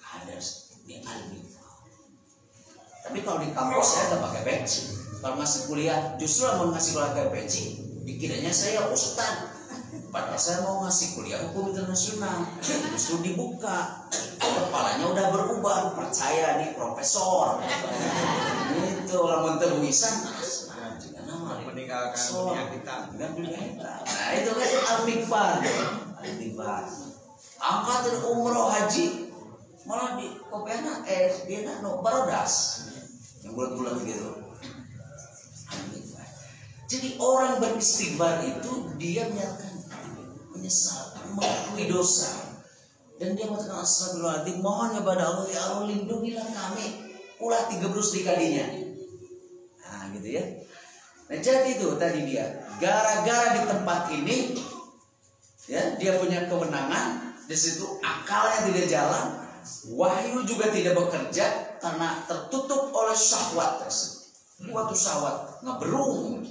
Gak ada di al-nikfa. Tapi kalau di kampus saya nggak pakai peci. Kalau masih kuliah justru mau ngasih kuliah pakai peci, dikiranya saya ustad. Padahal saya mau ngasih kuliah hukum internasional, justru dibuka, kepalanya udah berubah, percaya nih profesor, itu lamun terwisan, meninggalkan dunia kita. Nah itu kan al-mikfar, angkatan umroh haji, malah di kopiana dia nak barodas, yang bulan-bulan gitu. Jadi orang beristighfar itu dia menyesal, mengakui dosa, dan dia mengatakan astagfirullahaladzim, mohon kepada Allah ya Allah lindungilah kami, ulah 30 kalinya. Nah gitu ya. Nah jadi itu tadi dia, gara-gara di tempat ini, ya dia punya kewenangan, di situ akalnya tidak jalan, wahyu juga tidak bekerja karena tertutup oleh syahwat tersebut. Waktu syahwat ngeberung.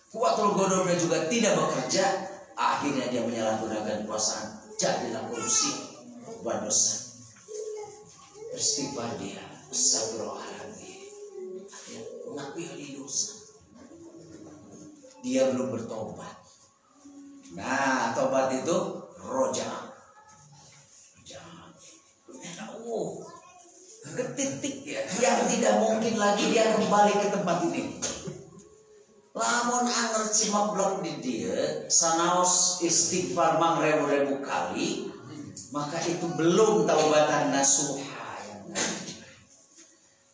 Kuatul godobnya juga tidak bekerja, akhirnya dia menyalahgunakan kekuasaan, jadilah korupsi, buat dosa. Beristighfar dia, astagfirullahaladzim, dia mengakui ada dosa, dia belum bertobat. Nah, tobat itu roja. Ke titik ya, yang tidak mungkin lagi dia kembali ke tempat ini. Lamun anger cimablok di dia, sanaos istighfar mang ribu-ribu kali, maka itu belum taubatan nasuha.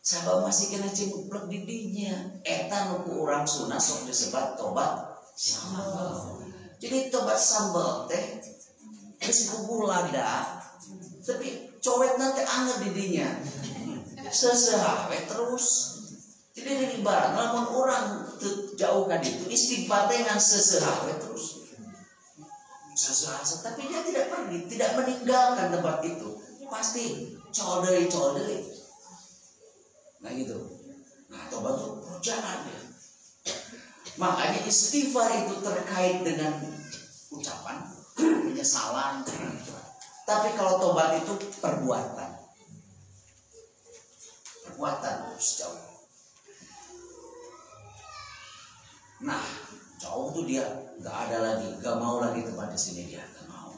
Sabab masih kena cimablok di dinya. Eta nuku orang sunah sok disebut tobat sambal. Jadi tobat sambal teh geus kubu lada, tapi cowet nanti anger di dinya. Sesehawe terus. Jadi ini ibarat namun orang jauh kan itu istighfar dengan sesehawe terus. Sesehawe, tapi dia tidak pergi, tidak meninggalkan tempat itu. Pasti colderi. Nah gitu. Nah tobat itu perjalanan dia. Makanya istighfar itu terkait dengan ucapan, penyesalan. Tapi kalau tobat itu perbuatan. Perbuatan harus jauh. Nah, jauh tuh dia nggak ada lagi, nggak mau lagi tempat di sini dia nggak mau.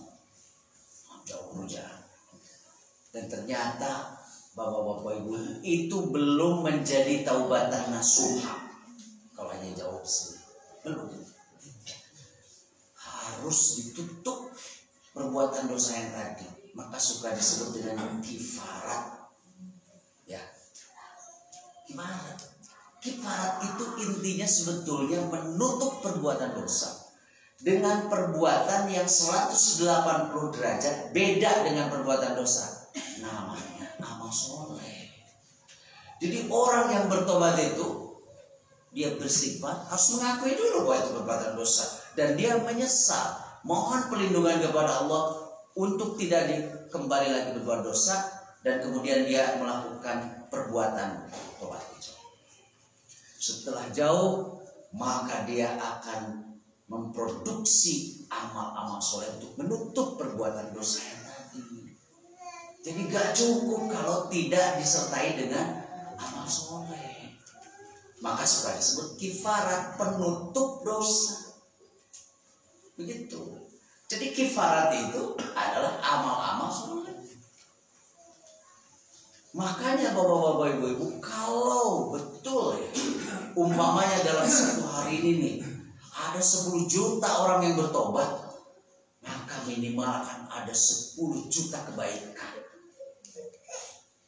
Jauh saja. Dan ternyata bapak-bapak ibu itu belum menjadi taubatan nasuha. Kalau hanya jauh ke sini belum. Harus ditutup perbuatan dosa yang tadi. Maka suka disebut dengan kifarat. Ya, kifarat. Kifarat itu intinya sebetulnya menutup perbuatan dosa dengan perbuatan yang 180 derajat beda dengan perbuatan dosa. Namanya amal soleh. Jadi orang yang bertobat itu dia bersifat harus mengakui dulu bahwa itu perbuatan dosa dan dia menyesal, mohon perlindungan kepada Allah untuk tidak kembali lagi berbuat dosa dan kemudian dia melakukan perbuatan tobat itu. Setelah jauh, maka dia akan memproduksi amal-amal soleh untuk menutup perbuatan dosa yang tadi. Jadi gak cukup kalau tidak disertai dengan amal soleh. Maka suka disebut kifarat, penutup dosa. Begitu. Jadi kifarat itu adalah amal-amal soleh. Makanya bapak-bapak ibu-ibu, kalau betul ya, umpamanya dalam satu hari ini nih, ada 10 juta orang yang bertobat, maka minimal akan ada 10 juta kebaikan.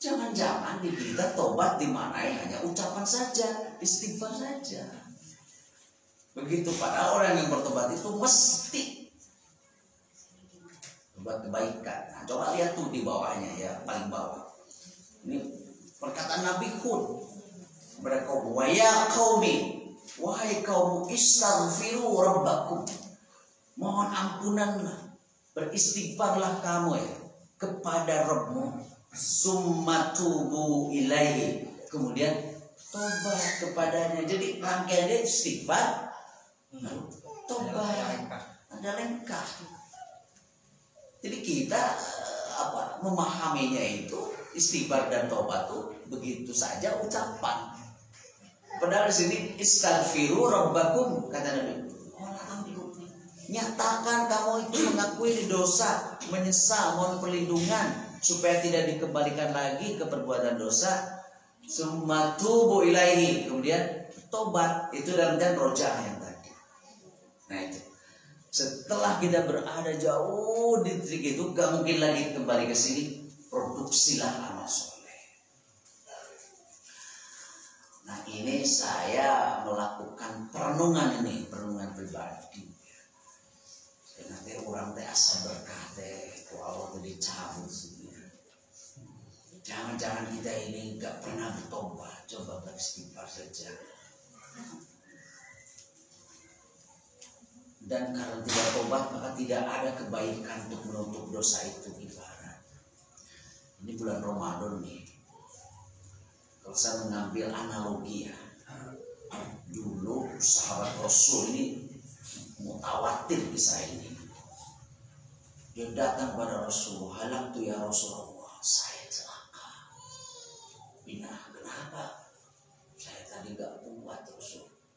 Jangan-jangan di kita tobat dimanai hanya ucapan saja, istighfar saja. Begitu, padahal orang yang bertobat itu mesti berbuat kebaikan. Nah, coba lihat tuh di bawahnya ya, paling bawah. Ini perkataan Nabi Hud kepada kaum, wa ya qaumi, wahai kaum, istaghfiru rabbakum, mohon ampunanlah, beristighfarlah kamu ya kepada Rabbmu, summa tubu ilaihi, kemudian tobat kepadanya. Jadi rangkaiannya istighfar, tobat, ada lengkap. Jadi kita memahaminya itu istighfar dan tobat itu begitu saja ucapan. Padahal di sini istaghfiru rabbakum, kata Nabi. Nyatakan kamu itu mengakui di dosa, menyesal, mohon perlindungan supaya tidak dikembalikan lagi ke perbuatan dosa. Summa tubu ilaihi, kemudian tobat. Itu dalam dan rojah yang tadi. Nah itu. Setelah kita berada jauh di titik itu, gak mungkin lagi kembali ke sini. Produksilah amal soleh. Nah ini saya melakukan perenungan ini, perenungan pribadi. Dan nanti orang teh asa berkah teh, Allah tuh dicabut sebenarnya. Jangan-jangan kita ini gak pernah bertobat, coba beristighfar saja. Dan karena tidak tobat maka tidak ada kebaikan untuk menutup dosa itu. Ibarat ini bulan Ramadan nih, kalau saya mengambil analogi ya, dulu sahabat Rasul ini mutawatir kisah ini. Dia datang pada Rasulullah, halak tuh ya Rasulullah, saya celaka.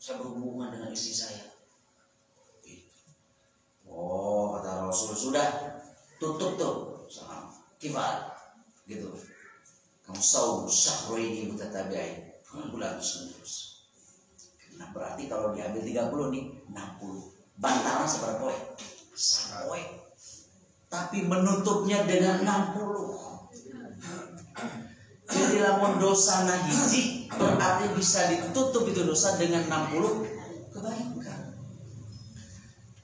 saya berhubungan dengan istri saya. Oh, kata Rasul, sudah tutup tuh sama kifarat gitu. Kamu saum syahraini mutatabi'ain, bulan terus. Nah, berarti kalau diambil 30 nih 60. Bantaran seberapa poin? Poin. Tapi menutupnya dengan 60. Jadi lamun dosa na hiji berarti bisa ditutup itu dosa dengan 60 kebaikan.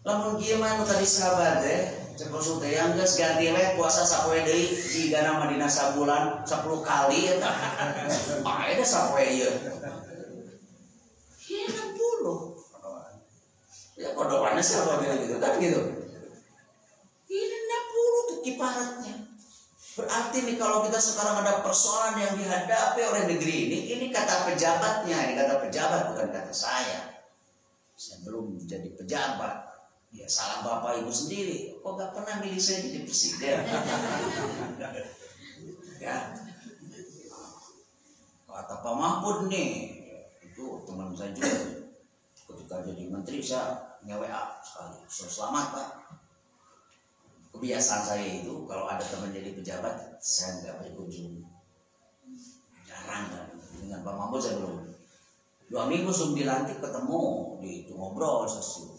Lamun kieu mah tadi sahabat cepet teh yang geus ganti we puasa sapoe deui jiga nama dina sabulan 10 kali eta. Bae da sapoe ieu. Kieu 60. Ya kodokannya siapa gitu kan gitu. Ini 60 tuh kiparatnya. Berarti nih kalau kita sekarang ada persoalan yang dihadapi oleh negeri ini kata pejabatnya, ini kata pejabat bukan kata saya. Saya belum jadi pejabat. Ya salah bapak ibu sendiri. Kok gak pernah milih saya jadi presiden? Ya. Kata Pak Mahfud nih, itu teman saya juga. Ketika jadi menteri saya nge-WA sekali. Selamat Pak. Kebiasaan saya itu kalau ada teman jadi pejabat saya nggak berkunjung. Jarang kan. Dengan Pak Mahfud saya belum. 2 minggu sebelum dilantik ketemu di itu ngobrol sesuatu.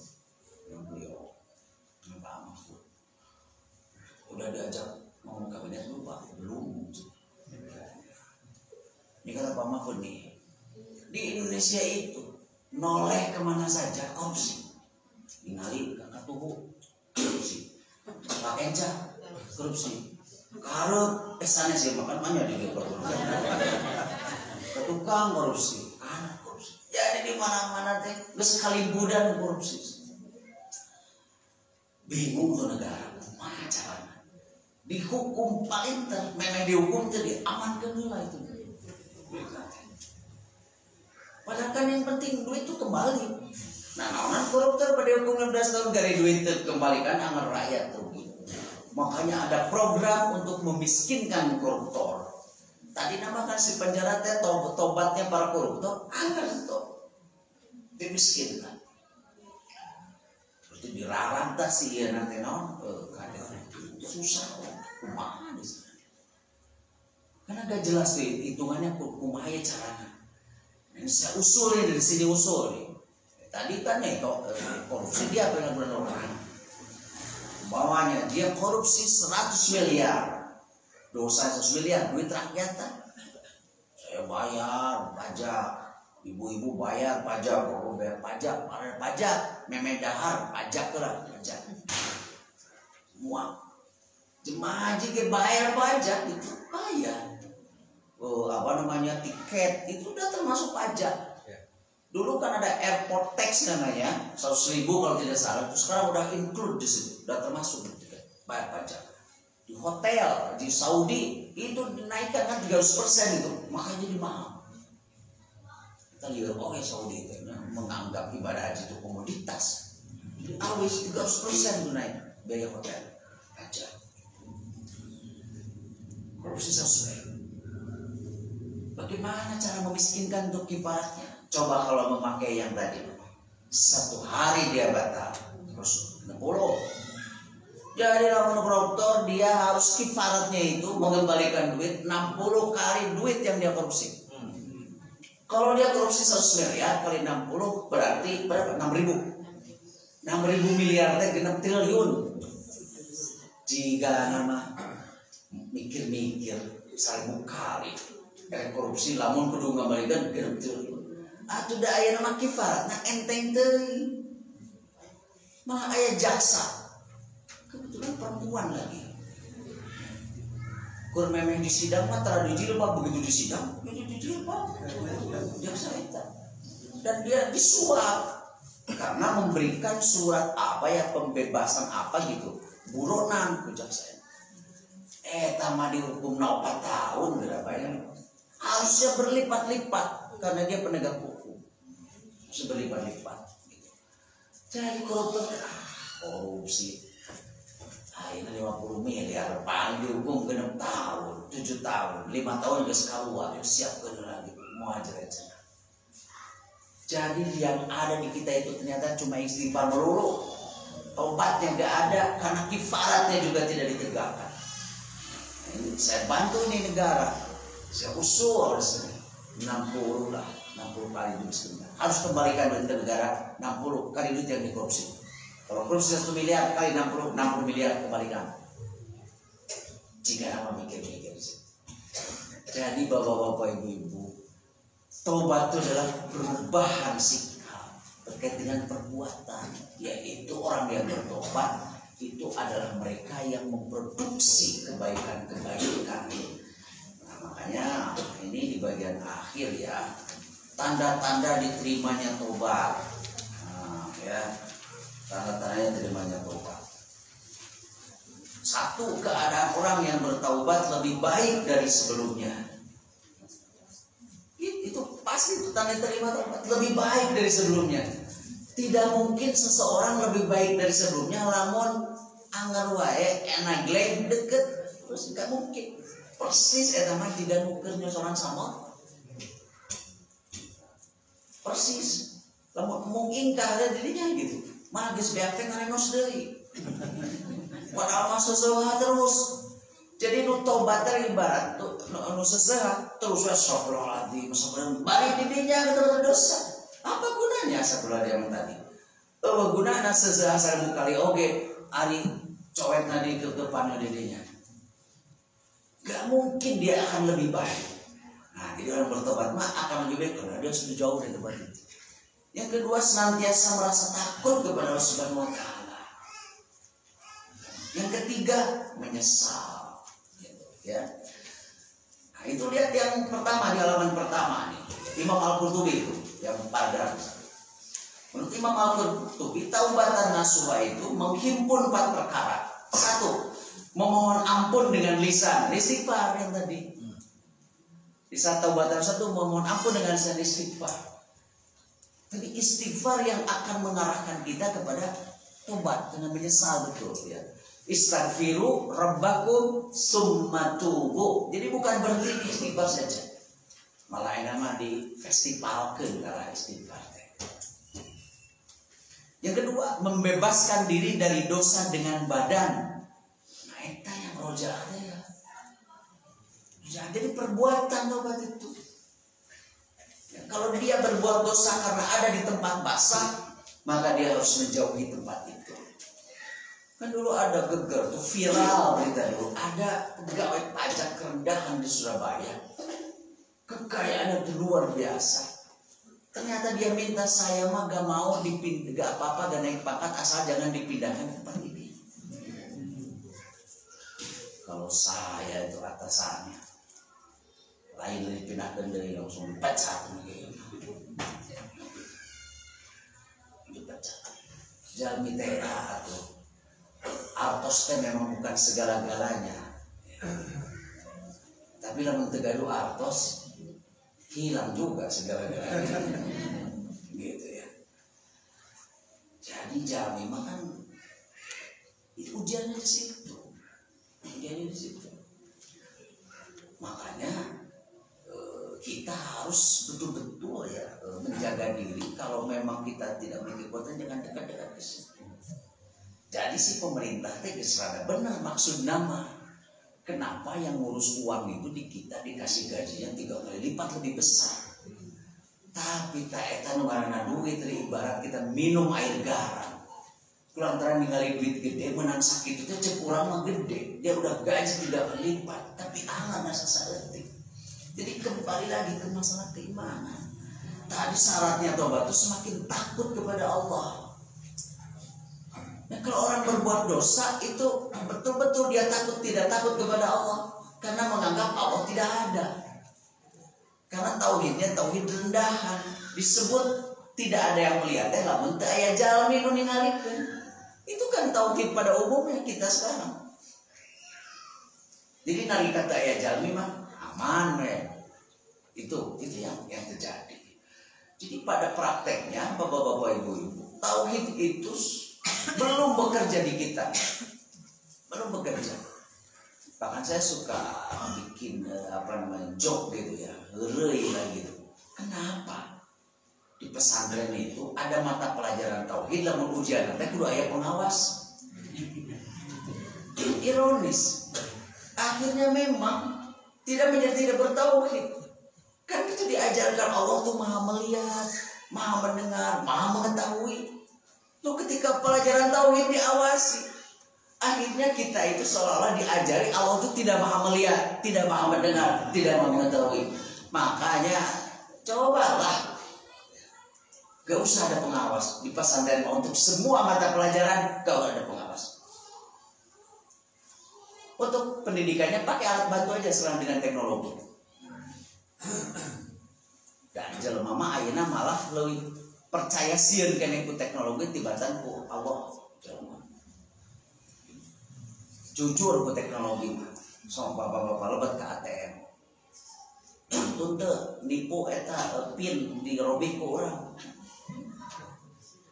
Yang beliau Pak Mahfud udah diajak ngomong kabinet dulu Pak, belum. Ini kata Pak Mahfud nih, di Indonesia itu noleh kemana saja korupsi. Ingali kakak tubuh korupsi, Pak Enca korupsi, karep sana sih makan banyak di korupsi, ketukang korupsi, anak korupsi. Jadi di mana-mana teh sekali budan korupsi. Bingung tuh negara, mana caranya? Dihukum paling memang dihukum jadi amankan nilai itu. Padahal kan yang penting duit itu kembali. Nah, orang koruptor pada hukum 16 tahun dari duit itu kembalikan anggar rakyat tuh. Makanya ada program untuk memiskinkan koruptor. Tadi namakan si penjara teh tobatnya para koruptor, anggar itu dimiskinkan. Itu dilarang tak sih ya nanti non susah kumaha di sana. Karena gak jelas tuh hitungannya kumaha ya caranya. Ini saya usulin dari sini usul. Tadi kan nih korupsi dia benar-benar orang. Bawahnya dia korupsi 100 miliar. Dosa 100 miliar duit rakyat. Saya bayar pajak. Ibu-ibu bayar pajak, bapak bayar pajak, meme dahar pajak lah, pajak. Semua jemaah haji ke bayar pajak itu bayar. Tiket itu udah termasuk pajak. Dulu kan ada airport tax namanya, 100.000 kalau tidak salah. Terus sekarang udah include di situ, udah termasuk tiket bayar pajak. Di hotel di Saudi itu dinaikkan kan 300% itu, makanya jadi mahal. Kita lihat Saudi itu menganggap ibadah haji itu komoditas. Jadi awis 300% itu naik biaya hotel aja. Korupsi sesuai. Bagaimana cara memiskinkan untuk kifaratnya? Coba kalau memakai yang tadi, 1 hari dia batal, terus 60. Jadi lamun koruptor dia harus kifaratnya itu mengembalikan duit 60 kali duit yang dia korupsi. Kalau dia korupsi 100 miliar kali 60 berarti berapa? 6.000 miliar teh 6 triliun. Jika nama mikir-mikir 1000 kali korupsi lamun kudu ngambalikan 6 triliun. Atuh da aya nama kifarat nah enteng teuing. Malah aya jaksa. Kebetulan perempuan lagi. Kur memang di sidang mah tara dijilbab, begitu di sidang jadi dijilbab. Jaksa itu. Dan dia disuap karena memberikan surat apa ya pembebasan apa gitu. Buronan ke jaksa. Mah dihukum 4 tahun berapa ya? Harusnya berlipat-lipat karena dia penegak hukum. Harusnya berlipat-lipat. Gitu. Jadi koruptor korupsi. Ini 50 miliar paling dihukum 6 tahun, 7 tahun, 5 tahun juga sekaluan, siap ke lagi mau aja. Jadi yang ada di kita itu ternyata cuma istighfar melulu. Tobatnya gak ada karena kifaratnya juga tidak ditegakkan. Nah, ini saya bantu ini negara. Saya usul 60 lah, 60 kali duit sebenarnya. Harus kembalikan duit ke negara 60 kali duit yang dikorupsi. Kalau korupsi 1 miliar kali 60 miliar kembalikan. Jika nama mikir-mikir. Jadi bapak-bapak, ibu-ibu, taubat itu adalah perubahan sikap terkait dengan perbuatan, yaitu orang yang bertobat itu adalah mereka yang memproduksi kebaikan-kebaikan. Nah, makanya ini di bagian akhir ya, tanda-tanda diterimanya taubat. Nah, ya, tanda-tandanya diterimanya taubat. Satu, keadaan orang yang bertaubat lebih baik dari sebelumnya. Itu pasti itu tanda terima taubat, lebih baik dari sebelumnya. Tidak mungkin seseorang lebih baik dari sebelumnya lamun anggar wae enak gleng deket terus nggak mungkin. Persis eta mah tidak nukernya seorang sama. Persis. Lamun mungkin kada dirinya gitu. Mah geus beak teh ngarenos deui. Padahal mah sesaha terus. Jadi nu tobat ibarat nu sesaha terus astagfirullahaladzim sampeun balik didinya ke dosa. Apa gunanya astagfirullahaladzim tadi? Gunana sesaha 1000 kali oge ari coet nadi ke depan didinya. Gak mungkin dia akan lebih baik. Nah, jadi orang bertobat mah akan lebih baik karena dia sudah jauh dari tempat itu. Yang kedua, senantiasa merasa takut kepada Allah Subhanahu wa Ta'ala. Yang ketiga, menyesal. Gitu, ya. Nah, itu lihat yang pertama di halaman pertama nih. Imam Al-Qurtubi itu yang paragraf. Menurut Imam Al-Qurtubi, taubatan nasuha itu menghimpun 4 perkara. 1, memohon ampun dengan lisan, istighfar yang tadi. Di saat taubatan 1 memohon ampun dengan lisan, istighfar. Tapi istighfar yang akan mengarahkan kita kepada tobat dengan menyesal, betul ya. Istaghfiru rabbakum summa tubu. Jadi bukan berhenti istighfar saja. Malah enak mah di festivalkeun karena istighfar. Yang kedua, membebaskan diri dari dosa dengan badan. Nah, eta yang rojaatnya ya. Jadi perbuatan tobat itu. Ya, kalau dia berbuat dosa karena ada di tempat basah, maka dia harus menjauhi tempat itu. Kan dulu ada geger tuh viral berita dulu, ada pegawai pajak kerendahan di Surabaya, kekayaannya itu luar biasa. Ternyata dia minta saya mah gak mau dipindah, gak apa-apa gak naik pangkat asal jangan dipindahkan ke tempat ini. Kalau saya itu atasannya, lain dari pindahkan dari langsung dipecat gitu. Dipecat. Jangan mitera tuh. Artos teh memang bukan segala-galanya. Tapi lamun teu gaduh artos hilang juga segala-galanya. Gitu ya. Jadi jami mah kan itu ujiannya di situ. Ujiannya di situ. Makanya kita harus betul-betul ya menjaga diri. Kalau memang kita tidak memiliki kekuatan, jangan dekat-dekat ke situ. Jadi si pemerintah teh geus rada benar maksud nama. Kenapa yang ngurus uang itu di kita dikasih gajinya 3 kali lipat lebih besar. Tapi tak eta nu ngaranna duit ibarat kita minum air garam. Kulantaran ningali duit gede menang sakit itu cek urang mah gede. Dia udah gaji 3 kali lipat, tapi Allah nasa saeutik. Jadi kembali lagi ke masalah keimanan. Tadi syaratnya tobat itu semakin takut kepada Allah. Nah, kalau orang berbuat dosa itu betul-betul dia tidak takut kepada Allah karena menganggap Allah tidak ada. Karena tauhidnya tauhid rendahan, disebut tidak ada yang melihat lamun teu aya jalmi nu ningalikeun. Itu kan tauhid pada umumnya kita sekarang. Jadi nalika teu aya jalmi mah aman we. Itu yang terjadi. Jadi pada prakteknya bapak-bapak ibu-ibu, tauhid itu belum bekerja di kita, belum bekerja. Bahkan saya suka bikin joke gitu ya, heureuy lah gitu. Kenapa? di pesantren itu ada mata pelajaran tauhid, lamun ujian nanti kudu aya pengawas. Ironis, akhirnya memang tidak bertauhid. Kan itu diajarkan Allah tuh maha melihat, maha mendengar, maha mengetahui. Tuh ketika pelajaran tauhid diawasi, akhirnya kita itu seolah-olah diajari Allah tuh tidak maha melihat, tidak maha mendengar, tidak maha mengetahui. Makanya cobalah, gak usah ada pengawas di pesantren untuk semua mata pelajaran, gak ada pengawas. Untuk pendidikannya pakai alat bantu aja serang dengan teknologi. Dan jelema mah ayeuna malah leuwih percaya sieun kana ku teknologi tibatan ku Allah. Jelema jujur ku teknologi mah sok bapak-bapak lebat ke ATM. Tuntun teu nipu eta pin dirobih ku urang.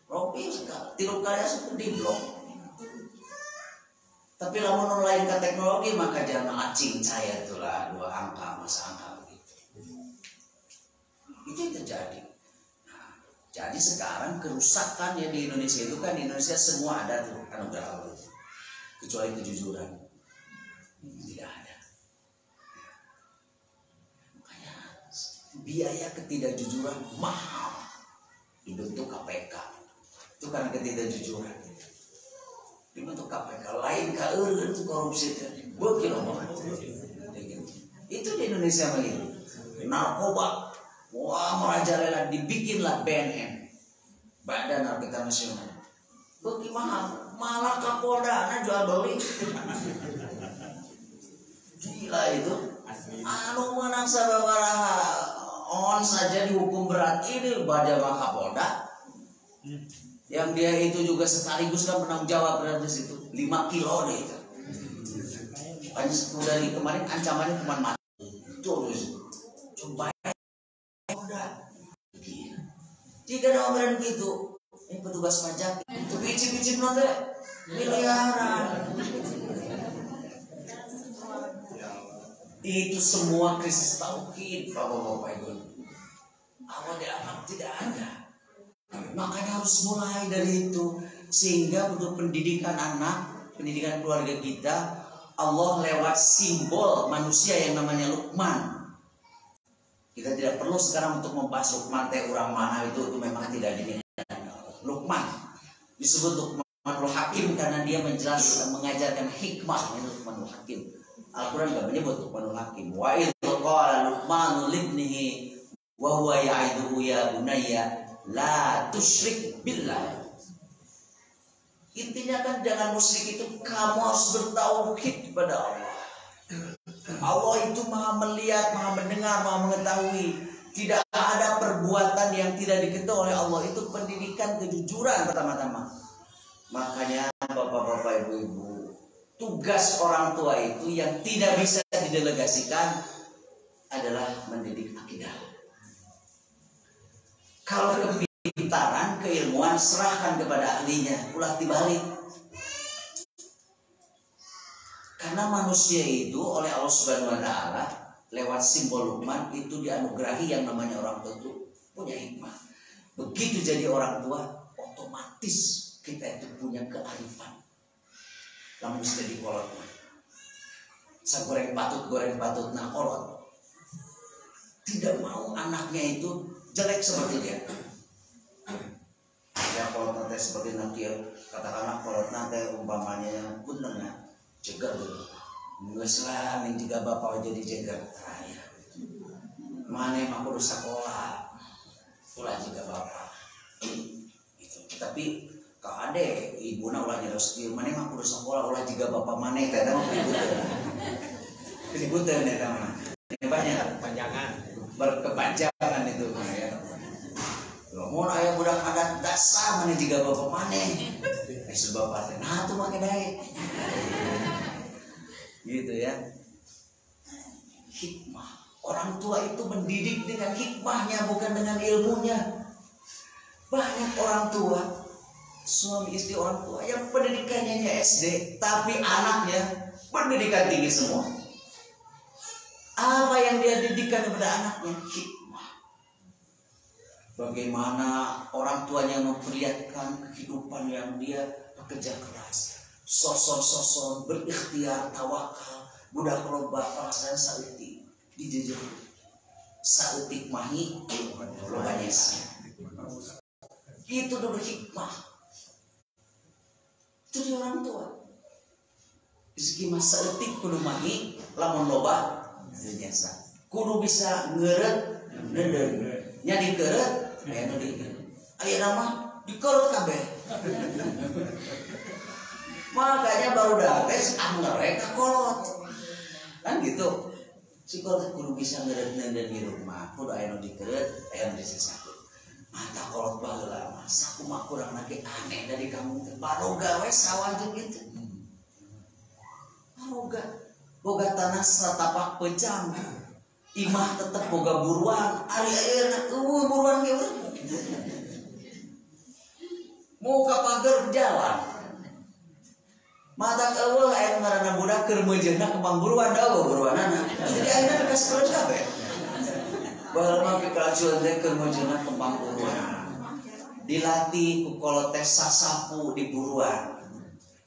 Robih sekali, 3 kali asup di blok. Tapi lamun lain ke teknologi maka jangan acing saya itulah 2 angka masa angka begitu. Itu yang terjadi. Nah, jadi sekarang kerusakan yang di Indonesia itu kan di Indonesia semua ada tuh anugerah Allah, kecuali kejujuran tidak ada. Makanya biaya ketidakjujuran mahal dibentuk KPK. Itu karena ketidakjujuran. Dibentuk KPK lain kaeureun korupsi teh. Beuki loba. Itu di Indonesia begitu. Narkoba. Wah, merajalela dibikinlah BNN. Badan Narkotika Nasional. Beuki malah Kapolda jual beli. Gila itu. Anu menang sababaraha on saja dihukum berat ini badan Kapolda. Yang dia itu juga sekaligus kan penanggung jawab berarti situ 5 kilo deh itu. Banyak dari kemarin ancamannya cuma mati. Terus coba udah. Jika ada orang gitu, ini petugas pajak itu bicip-bicip nanti miliaran. Itu semua krisis tauhid, bapak-bapak ibu. Awal dianggap tidak ada. Makanya harus mulai dari itu, sehingga untuk pendidikan anak, pendidikan keluarga kita, Allah lewat simbol manusia yang namanya Luqman. Kita tidak perlu sekarang untuk membahas Luqman teh orang mana itu memang tidak diminta. Luqman disebut Luqmanul Hakim karena dia mengajarkan hikmah. Luqmanul Hakim. Al-Quran gak menyebut Luqmanul Hakim. Wa idh qala Luqmanu libnihi wa huwa ya'iduhu ya bunayya la tusyrik billah. Intinya kan jangan musyrik, itu kamu harus bertauhid kepada Allah. Allah itu maha melihat, maha mendengar, maha mengetahui. Tidak ada perbuatan yang tidak diketahui oleh Allah. Itu pendidikan kejujuran pertama-tama. Makanya bapak-bapak, ibu-ibu, tugas orang tua itu yang tidak bisa didelegasikan adalah mendidik akidah. Kalau kepintaran, keilmuan serahkan kepada ahlinya, ulah dibalik. Karena manusia itu oleh Allah Subhanahu wa taala lewat simbol Luqman itu dianugerahi yang namanya orang tua itu punya hikmah. Begitu jadi orang tua, otomatis kita itu punya kearifan. Lamun sudah dikolot, sagoreng patut nah kolot. Tidak mau anaknya itu jelek seperti dia. Ya kolot nanti seperti nanti katakanlah kolot nanti umpamanya yang benernya jeger dulu. Ngeslah nih juga bapak jadi jeger. Raya. Mana yang aku rusak sekolah, itulah juga bapak. Gitu. Tapi kalau ada ibu nak ulah jadi sekir, mana yang aku rusak sekolah, ulah juga bapak mana yang kata mau keributan ya teman. Ini banyak panjangan, berkepanjangan itu ya. Mau ayah budak adat dasar mana juga bapak mana? Sebab apa? Nah tuh makin naik. Gitu ya. Hikmah. Orang tua itu mendidik dengan hikmahnya, bukan dengan ilmunya. Banyak orang tua, suami istri orang tua yang pendidikannya hanya SD, tapi anaknya pendidikan tinggi semua. Apa yang dia didikan kepada anaknya? Hikmah. bagaimana orang tuanya memperlihatkan kehidupan yang dia bekerja keras, sosok-sosok berikhtiar, tawakal, budak loba perasaan sautik dijejak sautik mahi lobanya itu dulu hikmah. Itu di orang tua. Rezeki masa sautik kudu mahi lamun loba jasa. Kudu bisa ngeureut neundeun. Nya dikeureut aya nu dikeut. Aya nama dikeut kabeh. Makanya baru dages ngerek ka kolot. Kan gitu. Si kolot kudu bisa ngeureut neundeun di rumah, kudu aya nu dikeut, aya nu disesakeun. Mata kolot baheula mah sakumaha kurang lagi aneh dari kamu teh. Baroga we sawah jeung kitu. Baroga boga tanah satapak pejam. Imah tetep boga buruan, ari ayeuna buruan ge urang. Mau ka pager jalan. Matak eueuh aya ngaranna budak keur meujeuhna kembang buruan da buruanana. Jadi ayeuna bekas keun kabeh. Baheula mah kekalacuan teh keur meujeuhna kembang buruan. Dilatih ku kolot teh sasapu di buruan.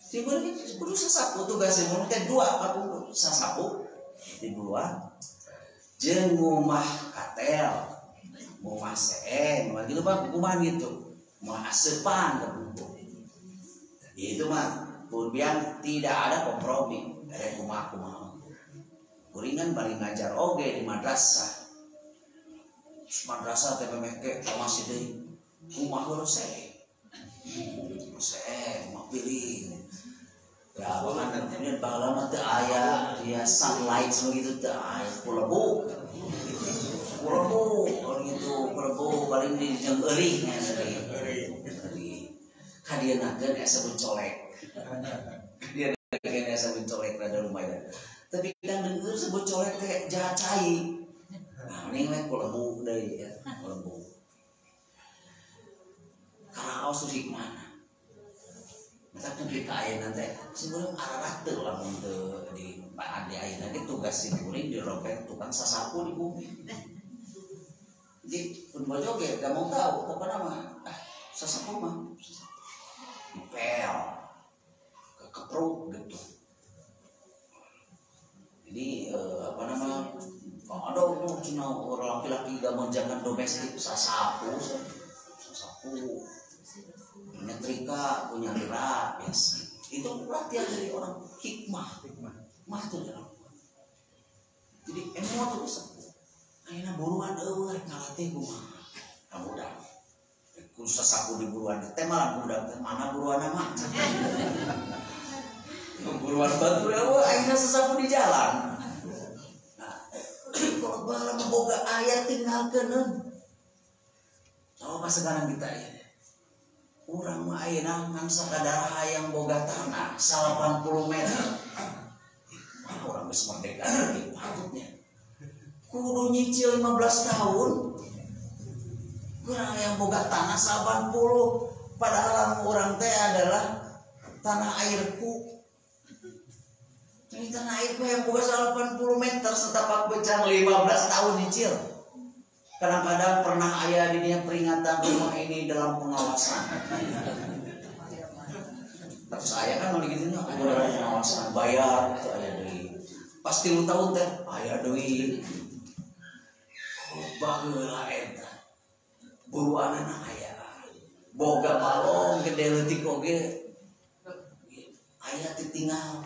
Di buruan kudu sasapu tugasna mun teh 2 ka sasapu di buruan. Jeung ngumah katel, ngumah seen, ngumah gitu Bang, kumaha gitu. Ngumah asepan ka buku. Itu mah pun biang tidak ada kompromi dari kumaha-kumaha. Kuringan bari ngajar oge di madrasah. Madrasah teh memeh ke masih deui. Kumaha heureuh seh. Seh mah pilih. Ya, bahkan ini bahala teu aya dia sunlight begitu teu aya kulebu gitu kulebu paling di jeung euring nya tadi. Kadienakeun asa colek. Kadienakeun asa colek rada lumayan. Tapi kan deungeur sebut colek teh jahat cai. Nah, mending we kulebu deui ya, kulebu. Karaos hikmah. Tapi kita ayeuna teh sebenarnya ararat teu lamun teu di adi ayeuna ge tugas si kuring diropek tukang sasapu di bumi. Jadi pun bojo ge gak mau tahu pokokna mah sasapu mah dipel kepruk gitu. Jadi apa nama ada tuh cina orang laki-laki gak menjaga domestik sasapu nyetrika punya gerak biasa itu latihan dari orang hikmah mah tuh jalan. Jadi emang terus ayeuna buruan eueuh rek ngalatih kumaha kamu dah ku sasapu di buruan teh malah budak teh mana buruanna mah buruan batu eueuh ayeuna sasapu di jalan. Nah kalau baheula boga aya tinggalkeun coba sekarang kita ya urang mah ayeuna ngan sakadar hayang boga tanah 80 meter. Urang geus merdeka dari patutnya. Kudu nyicil 15 tahun. Urang yang boga tanah 80 padahal urang teh adalah tanah airku. Ini tanah airku yang boga 80 meter setapak becang 15 tahun nyicil. Kadang-kadang pernah ayah di dia peringatan rumah ini dalam pengawasan. Tapi saya kan begitu nya dalam pengawasan bayar itu ayah deui. Pasti lu tahu teh ayah deui. Baheula eta. Buruanana ayah. Boga balong gede leutik oge. Ayah ditinggal.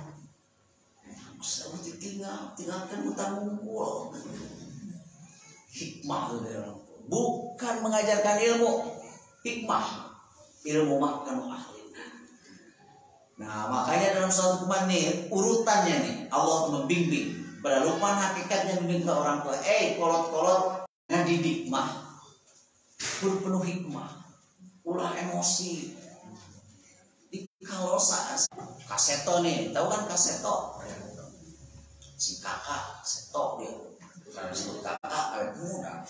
Masa ditinggal, tinggalkan utang mungkul. Hikmah itu bukan mengajarkan ilmu, hikmah ilmu mah kan ahli. Nah makanya dalam suatu Luqman nih urutannya nih Allah membimbing pada Luqman hakikatnya membimbing ke orang tua. Kolot-kolot ngadidik mah penuh hikmah, ulah emosi. Kalau saat kaseto nih, tahu kan kaseto? Si kakak seto dia. Kalau disebut kakak awet muda.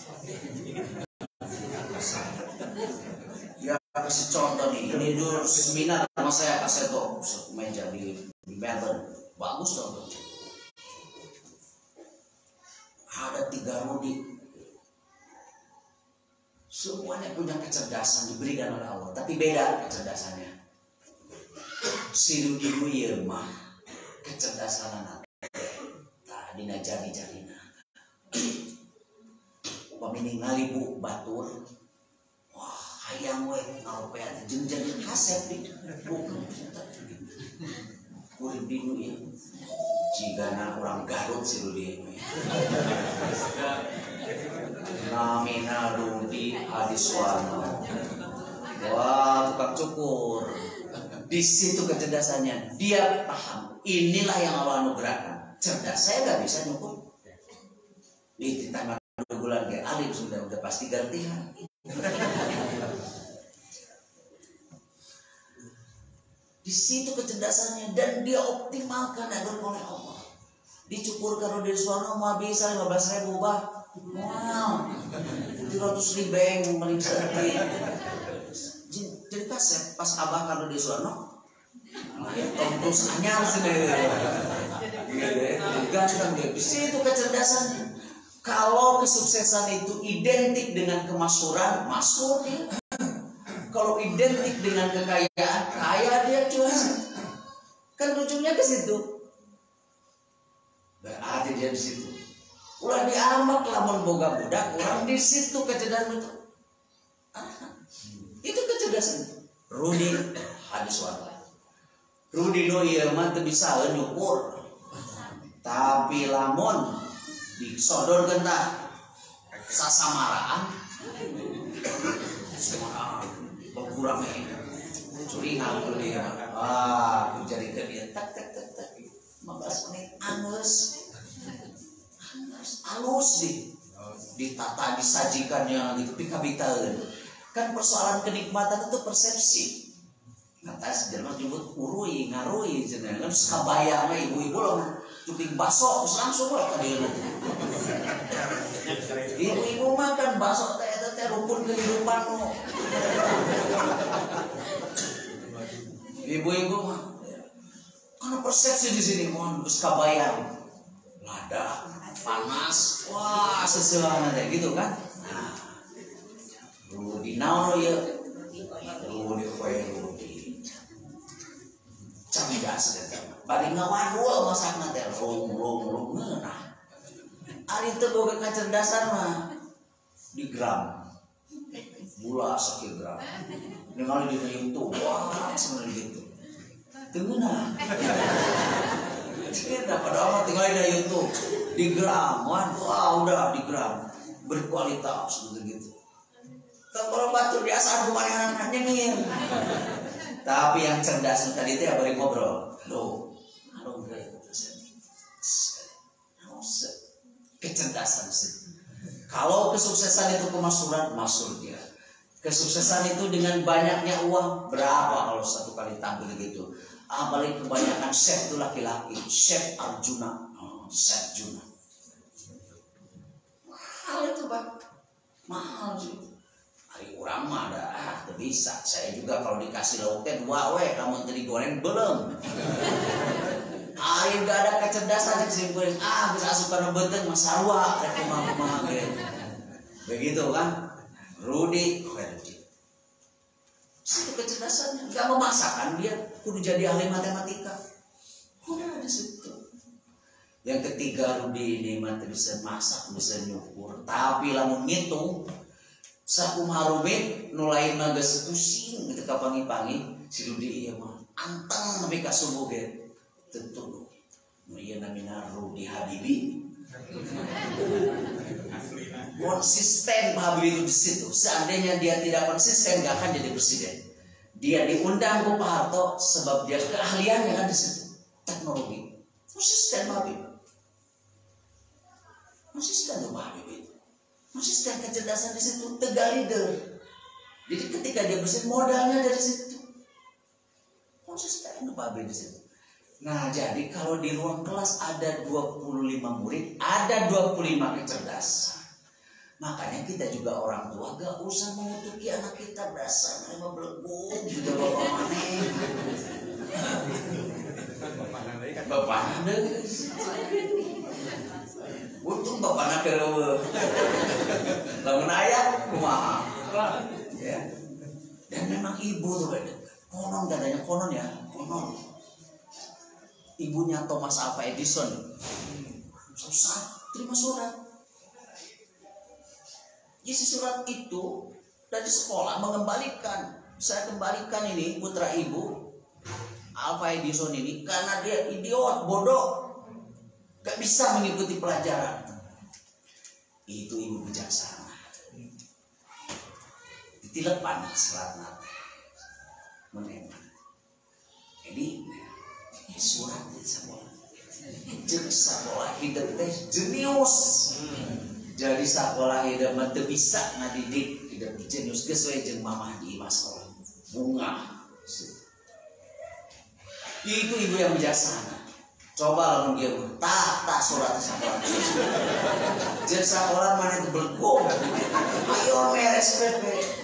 Ya kasih contoh nih, ini dulu seminar sama saya kaseto meja di Melbourne, bagus contoh. Ada 3 Rudi, Semuanya punya kecerdasan diberikan oleh Allah, tapi beda kecerdasannya. Si dulu ieu mah kecerdasan anak. Dina jadi-jadina. Upami ningali bu batur, wah hayang we ngaropean jeung jadi kasep di bukan kuring bingung ya. Jigana orang Garut si Rudi ini. Namina Rudi Hadiswarno. Wah tukang cukur. Di situ kecerdasannya, dia paham. Inilah yang Allah anugerahkan. Cerdas, saya nggak bisa nyukur. Di ditambah 2 bulan kayak alim sudah pasti gantian. Di situ kecerdasannya dan dia optimalkan agar oleh Allah. Dicukur karo dari suara mah bisa 15.000 bah. Wow. 300.000 paling sedikit. Jadi pas abah karo di suara ya terus anyar sendiri. Ganteng dia. Di situ kecerdasannya. Kalau kesuksesan itu identik dengan kemasyhuran, masyhur dia. Kalau identik dengan kekayaan, kaya dia cuy. Kan ujungnya ke situ. Berarti dia di situ. Ulah diamak lamun boga budak, orang di situ kecerdasan itu. Itu kecerdasan. Rudi Hadiswarno. Rudi no ieu mah teu bisa nyukur. Tapi lamun disodorkeun tah sasamaraan kurang curi nganggur dia. Aku jadi ke dia tak 15 menit angus halus ditata disajikannya gitu pika-pika. Kan persoalan kenikmatan itu persepsi. Kata sejarah nyebut urui ngarui cenah kan kabayang mah ibu-ibu loh cuping baso terus langsung lah ka dieu. Ibu-ibu makan baso teh rukun kehidupan lo. Ibu-ibu mah karena persepsi di sini mohon geus kabayang lada panas wah sesuatu teh gitu kan. Nah Rudi naon ya Rudi cerdas eta. Bari ngawadul masakna teh rong ngeunah. Ari teu boga kecerdasan mah di gram. Gula sakit gram. Ningali di YouTube, wah sebenarnya gitu. Teu ngeunah. Kita pada amat tinggal di YouTube di gram, wah udah di gram berkualitas gitu. Kalau batur biasa kemarin nyengir. Tapi yang cerdas tadi itu ya bari ngobrol. Loh, kecerdasan sih. Kalau kesuksesan itu kemasyhuran, masyhur dia. Kesuksesan itu dengan banyaknya uang, berapa kalau satu kali tampil gitu. Apalagi kebanyakan chef itu laki-laki, chef Arjuna, chef Juna. Mahal itu bang, mahal sih. Hari orang mah ada, bisa. Saya juga kalau dikasih lauknya 2 we, namun tadi goreng belum. Ayo gak ada kecerdasan sih goreng. Bisa asupan benteng mas sarwa, rekomah gitu. Begitu kan? Rudi, situ kecerdasannya. Gak memaksakan dia, kudu jadi ahli matematika. Udah di situ. Yang ketiga Rudi ini mah bisa masak, bisa nyukur, tapi lamun ngitung sakumaha rumit nulain mah geus pusing gitu ka pangi-pangi si Rudi ieu mah anteng nepi ka subuh ge tentu nu ieu namina Rudi Habibi konsisten Habibie itu di situ. Seandainya dia tidak konsisten gak akan jadi presiden. Dia diundang ke Pak Harto sebab dia keahliannya kan di situ teknologi konsisten Habibie konsisten tuh Habibie konsisten kecerdasan di situ, tegal leader. Jadi ketika dia bersih modalnya dari situ, konsisten Pak di situ. Nah jadi kalau di ruang kelas ada 25 murid, ada 25 kecerdasan. Makanya kita juga orang tua gak usah mengutuki anak kita dasar mereka belenggu juga bapak maneh. Bapak maneh. Untung bapak nak kerewe. Lamun aya kumaha? Ya. Dan memang ibu tuh konon katanya, konon ibunya Thomas Alva Edison susah terima surat. Isi surat itu dari sekolah saya kembalikan ini putra ibu Alva Edison ini karena dia idiot, bodoh, gak bisa mengikuti pelajaran. Itu ibu bijaksana. Ditilepan surat nanti menempat. Jadi surat itu sekolah hidup teh jenius. Jadi sekolah hidup mah teu bisa ngadidik hidup jenius geus we jeung mamah di masalah bunga. Itu ibu yang bijaksana. Coba lamun dia tak surat sekolah. Jeung sekolah mana itu belgo. Ayo meres pepe.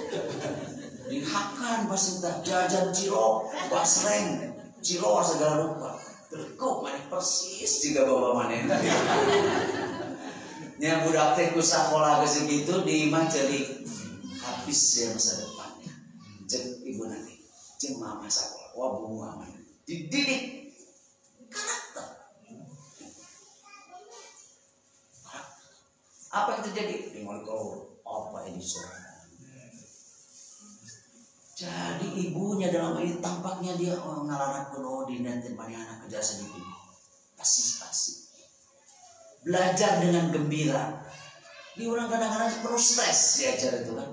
Dihakan pasti tak jajan cilok, basreng, cilok segala rupa. Belgo mana persis juga bawa mana. Nya budak teh ku sakola geus gitu di imah jadi habis ya masa depannya. Jeung ibu nanti, jeung mama sakola, wah bunga mana. Dididik karakter. Apa yang terjadi? Tinggal kau apa Edison. Jadi ibunya dalam ini tampaknya dia ngalaran penuh di nanti mana anak kerja sedikit. Pasti. Belajar dengan gembira. Di orang kadang-kadang penuh stres diajar itu kan.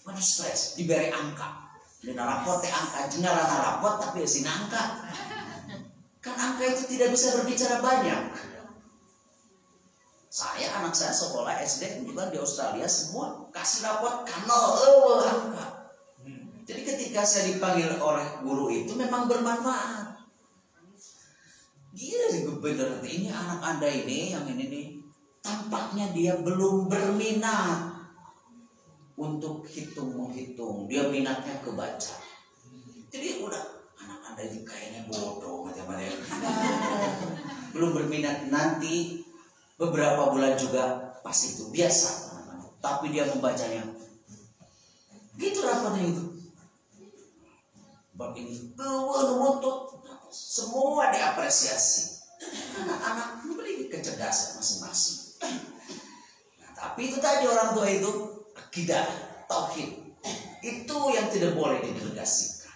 Penuh stres, diberi angka. Di rapot angka, jangan rapot tapi asin angka. Kan angka itu tidak bisa berbicara banyak. Anak saya sekolah SD juga di Australia semua kasih rapot kanal angka. Jadi ketika saya dipanggil oleh guru itu memang bermanfaat. Gila sih gue bener, ini anak Anda ini yang ini nih tampaknya dia belum berminat untuk menghitung, dia minatnya ke baca. Jadi udah anak Anda ini kayaknya bodoh macam-macam. Belum berminat, nanti beberapa bulan juga pasti itu biasa. Tapi dia membacanya. Gitu rapatnya itu. Bab ini untuk semua diapresiasi. Anak-anak memiliki kecerdasan masing-masing. Nah, tapi itu tadi orang tua itu akidah, tauhid. Itu yang tidak boleh didelegasikan.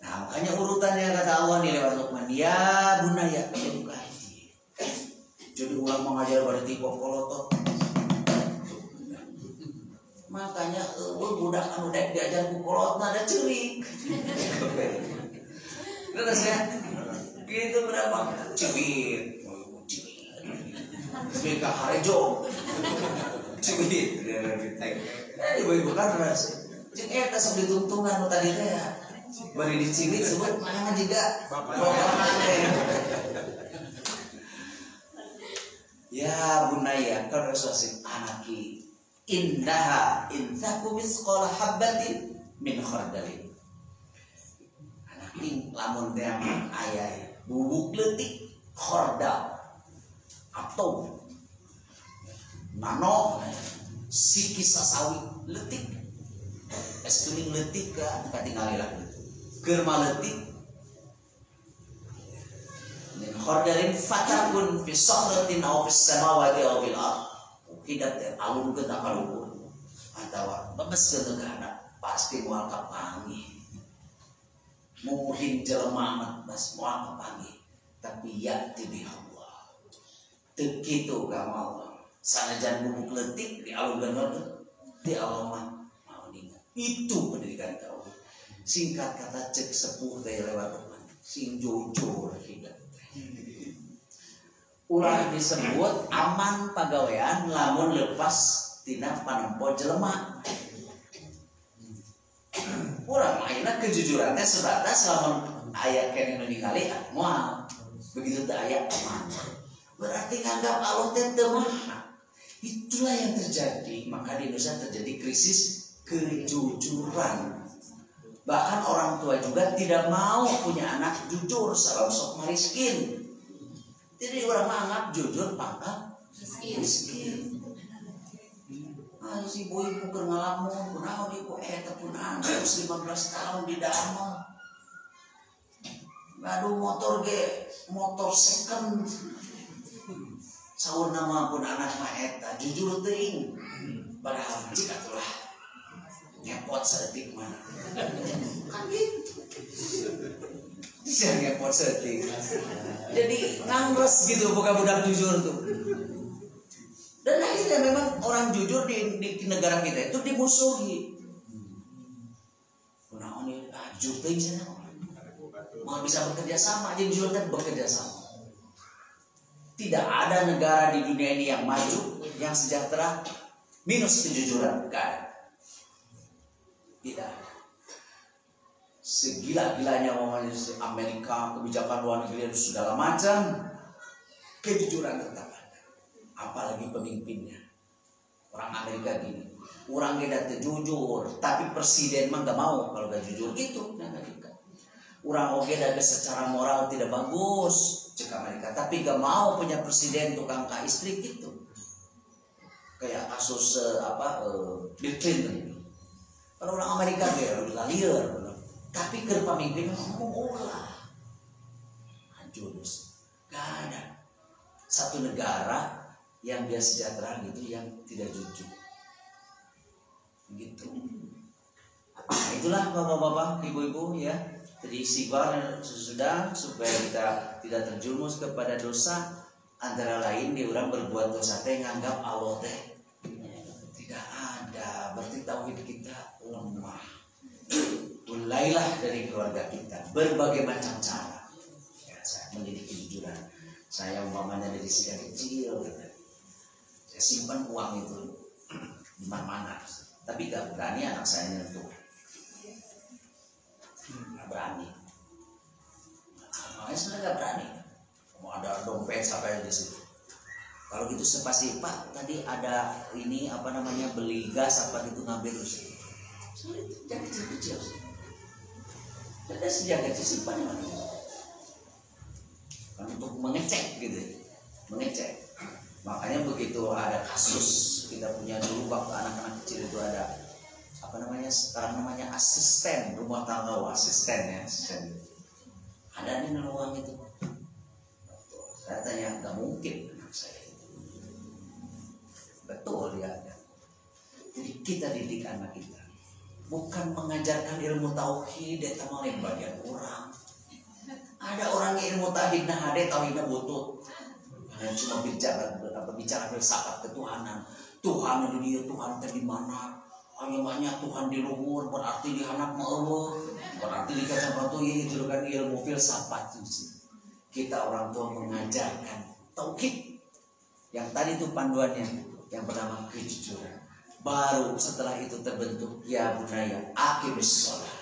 Nah, makanya urutannya kata Allah nih lewat Luqman, ya bunaya edukahi. Jadi ulang mengajar pada tipe kolotot. Makanya budak anu dek diajar ku kolot ada cerik. Terus ya, gitu berapa? Cibit, cibit harejo, cibit. Ibu-ibu kan ras. Cing eta sok ditungtungan nu tadi teh ya. Bari dicibit sebut mana juga bapak mana. Ya bunaya kan resosik anaki. Indaha intaku misqala habbatin min khardalin. Anak ning lamun teh aya bubuk leutik khardal atau nano siki sasawi leutik es kuning leutik ka katingali lah keur maleutik min khardalin fatakun fi sadratin aw fis samawati aw fil ardh. Tidak alun ke takalubur atau bebes ke negara pasti mual kapangi mungkin jelema mas mual kapangi tapi ya tibi Allah begitu kamu Allah sanajan bubuk letik di alun bener di alun mau nih itu pendidikan kau singkat kata cek sepuh dari lewat teman sing jujur hidup. Ulah disebut aman pagawean lamun lepas tina panempo jelema. Urang ayeuna kejujuran teh sebatas lamun aya keneh nu ningali moal. Begitu teh aya aman. Berarti nganggap Allah teh teu maha. Itulah yang terjadi, maka di Indonesia terjadi krisis kejujuran. Bahkan orang tua juga tidak mau punya anak jujur sabab sok miskin. Jadi orang menganggap jujur pangkat miskin. si boy ibu keur ngalamun kunaon ibu tepun terus 15 tahun di damel. Aduh motor second. Saur nama pun anak mah eta jujur teuing. Padahal cik atulah ngepot saeutik mah. Kan gitu. Bisa ngepot saeutik. Jadi ngangros gitu bukan budak jujur tuh. Dan akhirnya memang orang jujur di negara kita itu dimusuhi. Kunaon ieu jujur teuing cenah. Mau bisa bekerja sama, jadi jujur teh bekerja sama. Tidak ada negara di dunia ini yang maju, yang sejahtera minus kejujuran. Gak ada. Tidak ada. Segila-gilanya Amerika, kebijakan luar negeri dan segala macam, kejujuran tetap ada. Apalagi pemimpinnya. Orang Amerika gini, orang tidak jujur, tapi presiden mah gak mau kalau gak jujur gitu. Orang oke dari secara moral tidak bagus, cek Amerika, tapi gak mau punya presiden tukang ka istri gitu. Kayak kasus Bill Clinton. Kalau orang Amerika dia liar, tapi ke pemimpin ngomong olah. Jurus, gak ada satu negara yang dia sejahtera gitu yang tidak jujur. Gitu. Nah, itulah bapak-bapak, ibu-ibu ya. Jadi istighfar sesudah supaya kita tidak terjumus kepada dosa, antara lain dia orang berbuat dosa teh nganggap Allah teh tidak ada, berarti tauhid kita lemah. Mulailah dari keluarga kita berbagai macam cara ya, saya mendidik kejujuran. Saya umpamanya dari sejak kecil saya simpan uang itu di mana-mana, tapi gak berani anak saya nyentuh. Berani, makanya sebenarnya nggak berani. Mau ada dompet sampai di situ. Kalau gitu pasti Pak tadi ada ini beli gas apa gitu ngambil terus. Jangan kecil-kecil. Ada sejak kecil simpan di mana? Kan untuk mengecek gitu, mengecek. Makanya begitu ada kasus kita punya dulu waktu anak-anak kecil itu ada sekarang namanya asisten rumah tangga, asisten ya, asisten. Ada nih uang itu. Saya tanya, nggak mungkin anak saya itu. Betul ya. Jadi kita didik anak kita, bukan mengajarkan ilmu tauhid, eta mah lain bagian orang. Ada orang yang ilmu tauhid nah ada tauhidnya butut. Karena cuma bicara filsafat ketuhanan. Tuhan di dunia, Tuhan di mana? Hanya Tuhan di luhur, berarti di anak Allah, berarti di kaca batu ini itu kan ilmu filsafat. Kita orang tua mengajarkan tauhid. Yang tadi itu panduannya, yang pertama kejujuran. Baru setelah itu terbentuk ya bunaya aqimis shalah.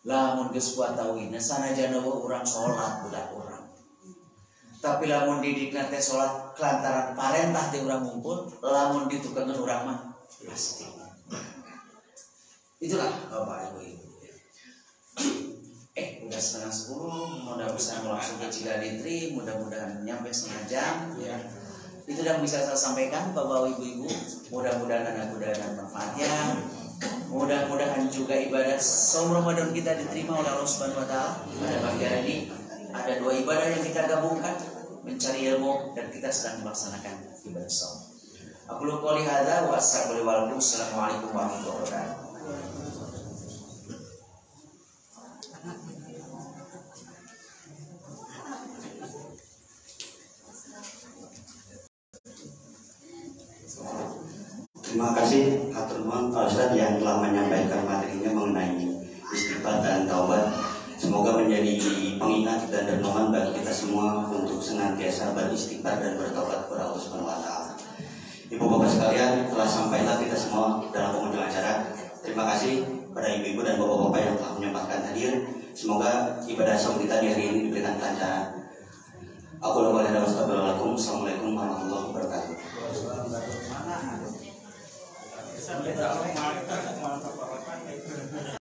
Lamun geus kuat tauhidna sanajan urang salat budak urang. Tapi lamun didikna teh salat kelantaran parentah teh urang ngumpul, lamun ditukeun urang mah pasti. Itulah Bapak Ibu. Udah 9:30, mudah bisa langsung ke Cigaditri, mudah-mudahan nyampe setengah jam ya. Itu yang bisa saya sampaikan Bapak Ibu. Mudah-mudahan ada dan manfaatnya. Mudah-mudahan juga ibadah saum Ramadan kita diterima oleh Allah Subhanahu wa taala. Pada pagi hari ini ada 2 ibadah yang kita gabungkan, mencari ilmu dan kita sedang melaksanakan ibadah saum. Aku qouli hadza wa assalamualaikum warahmatullahi wabarakatuh. Terima kasih hatur nuhun Pak Ustadz yang telah menyampaikan materinya mengenai istighfar dan taubat. Semoga menjadi pengingat dan renungan bagi kita semua untuk senantiasa beristighfar dan bertaubat kepada Allah Subhanahu wa taala. Ibu bapak sekalian, telah sampailah kita semua dalam penghujung acara. Terima kasih pada ibu-ibu dan bapak-bapak yang telah menyempatkan hadir. Semoga ibadah saum kita di hari ini diberikan kelancaran. Aku lakukan dan wassalamualaikum warahmatullahi wabarakatuh.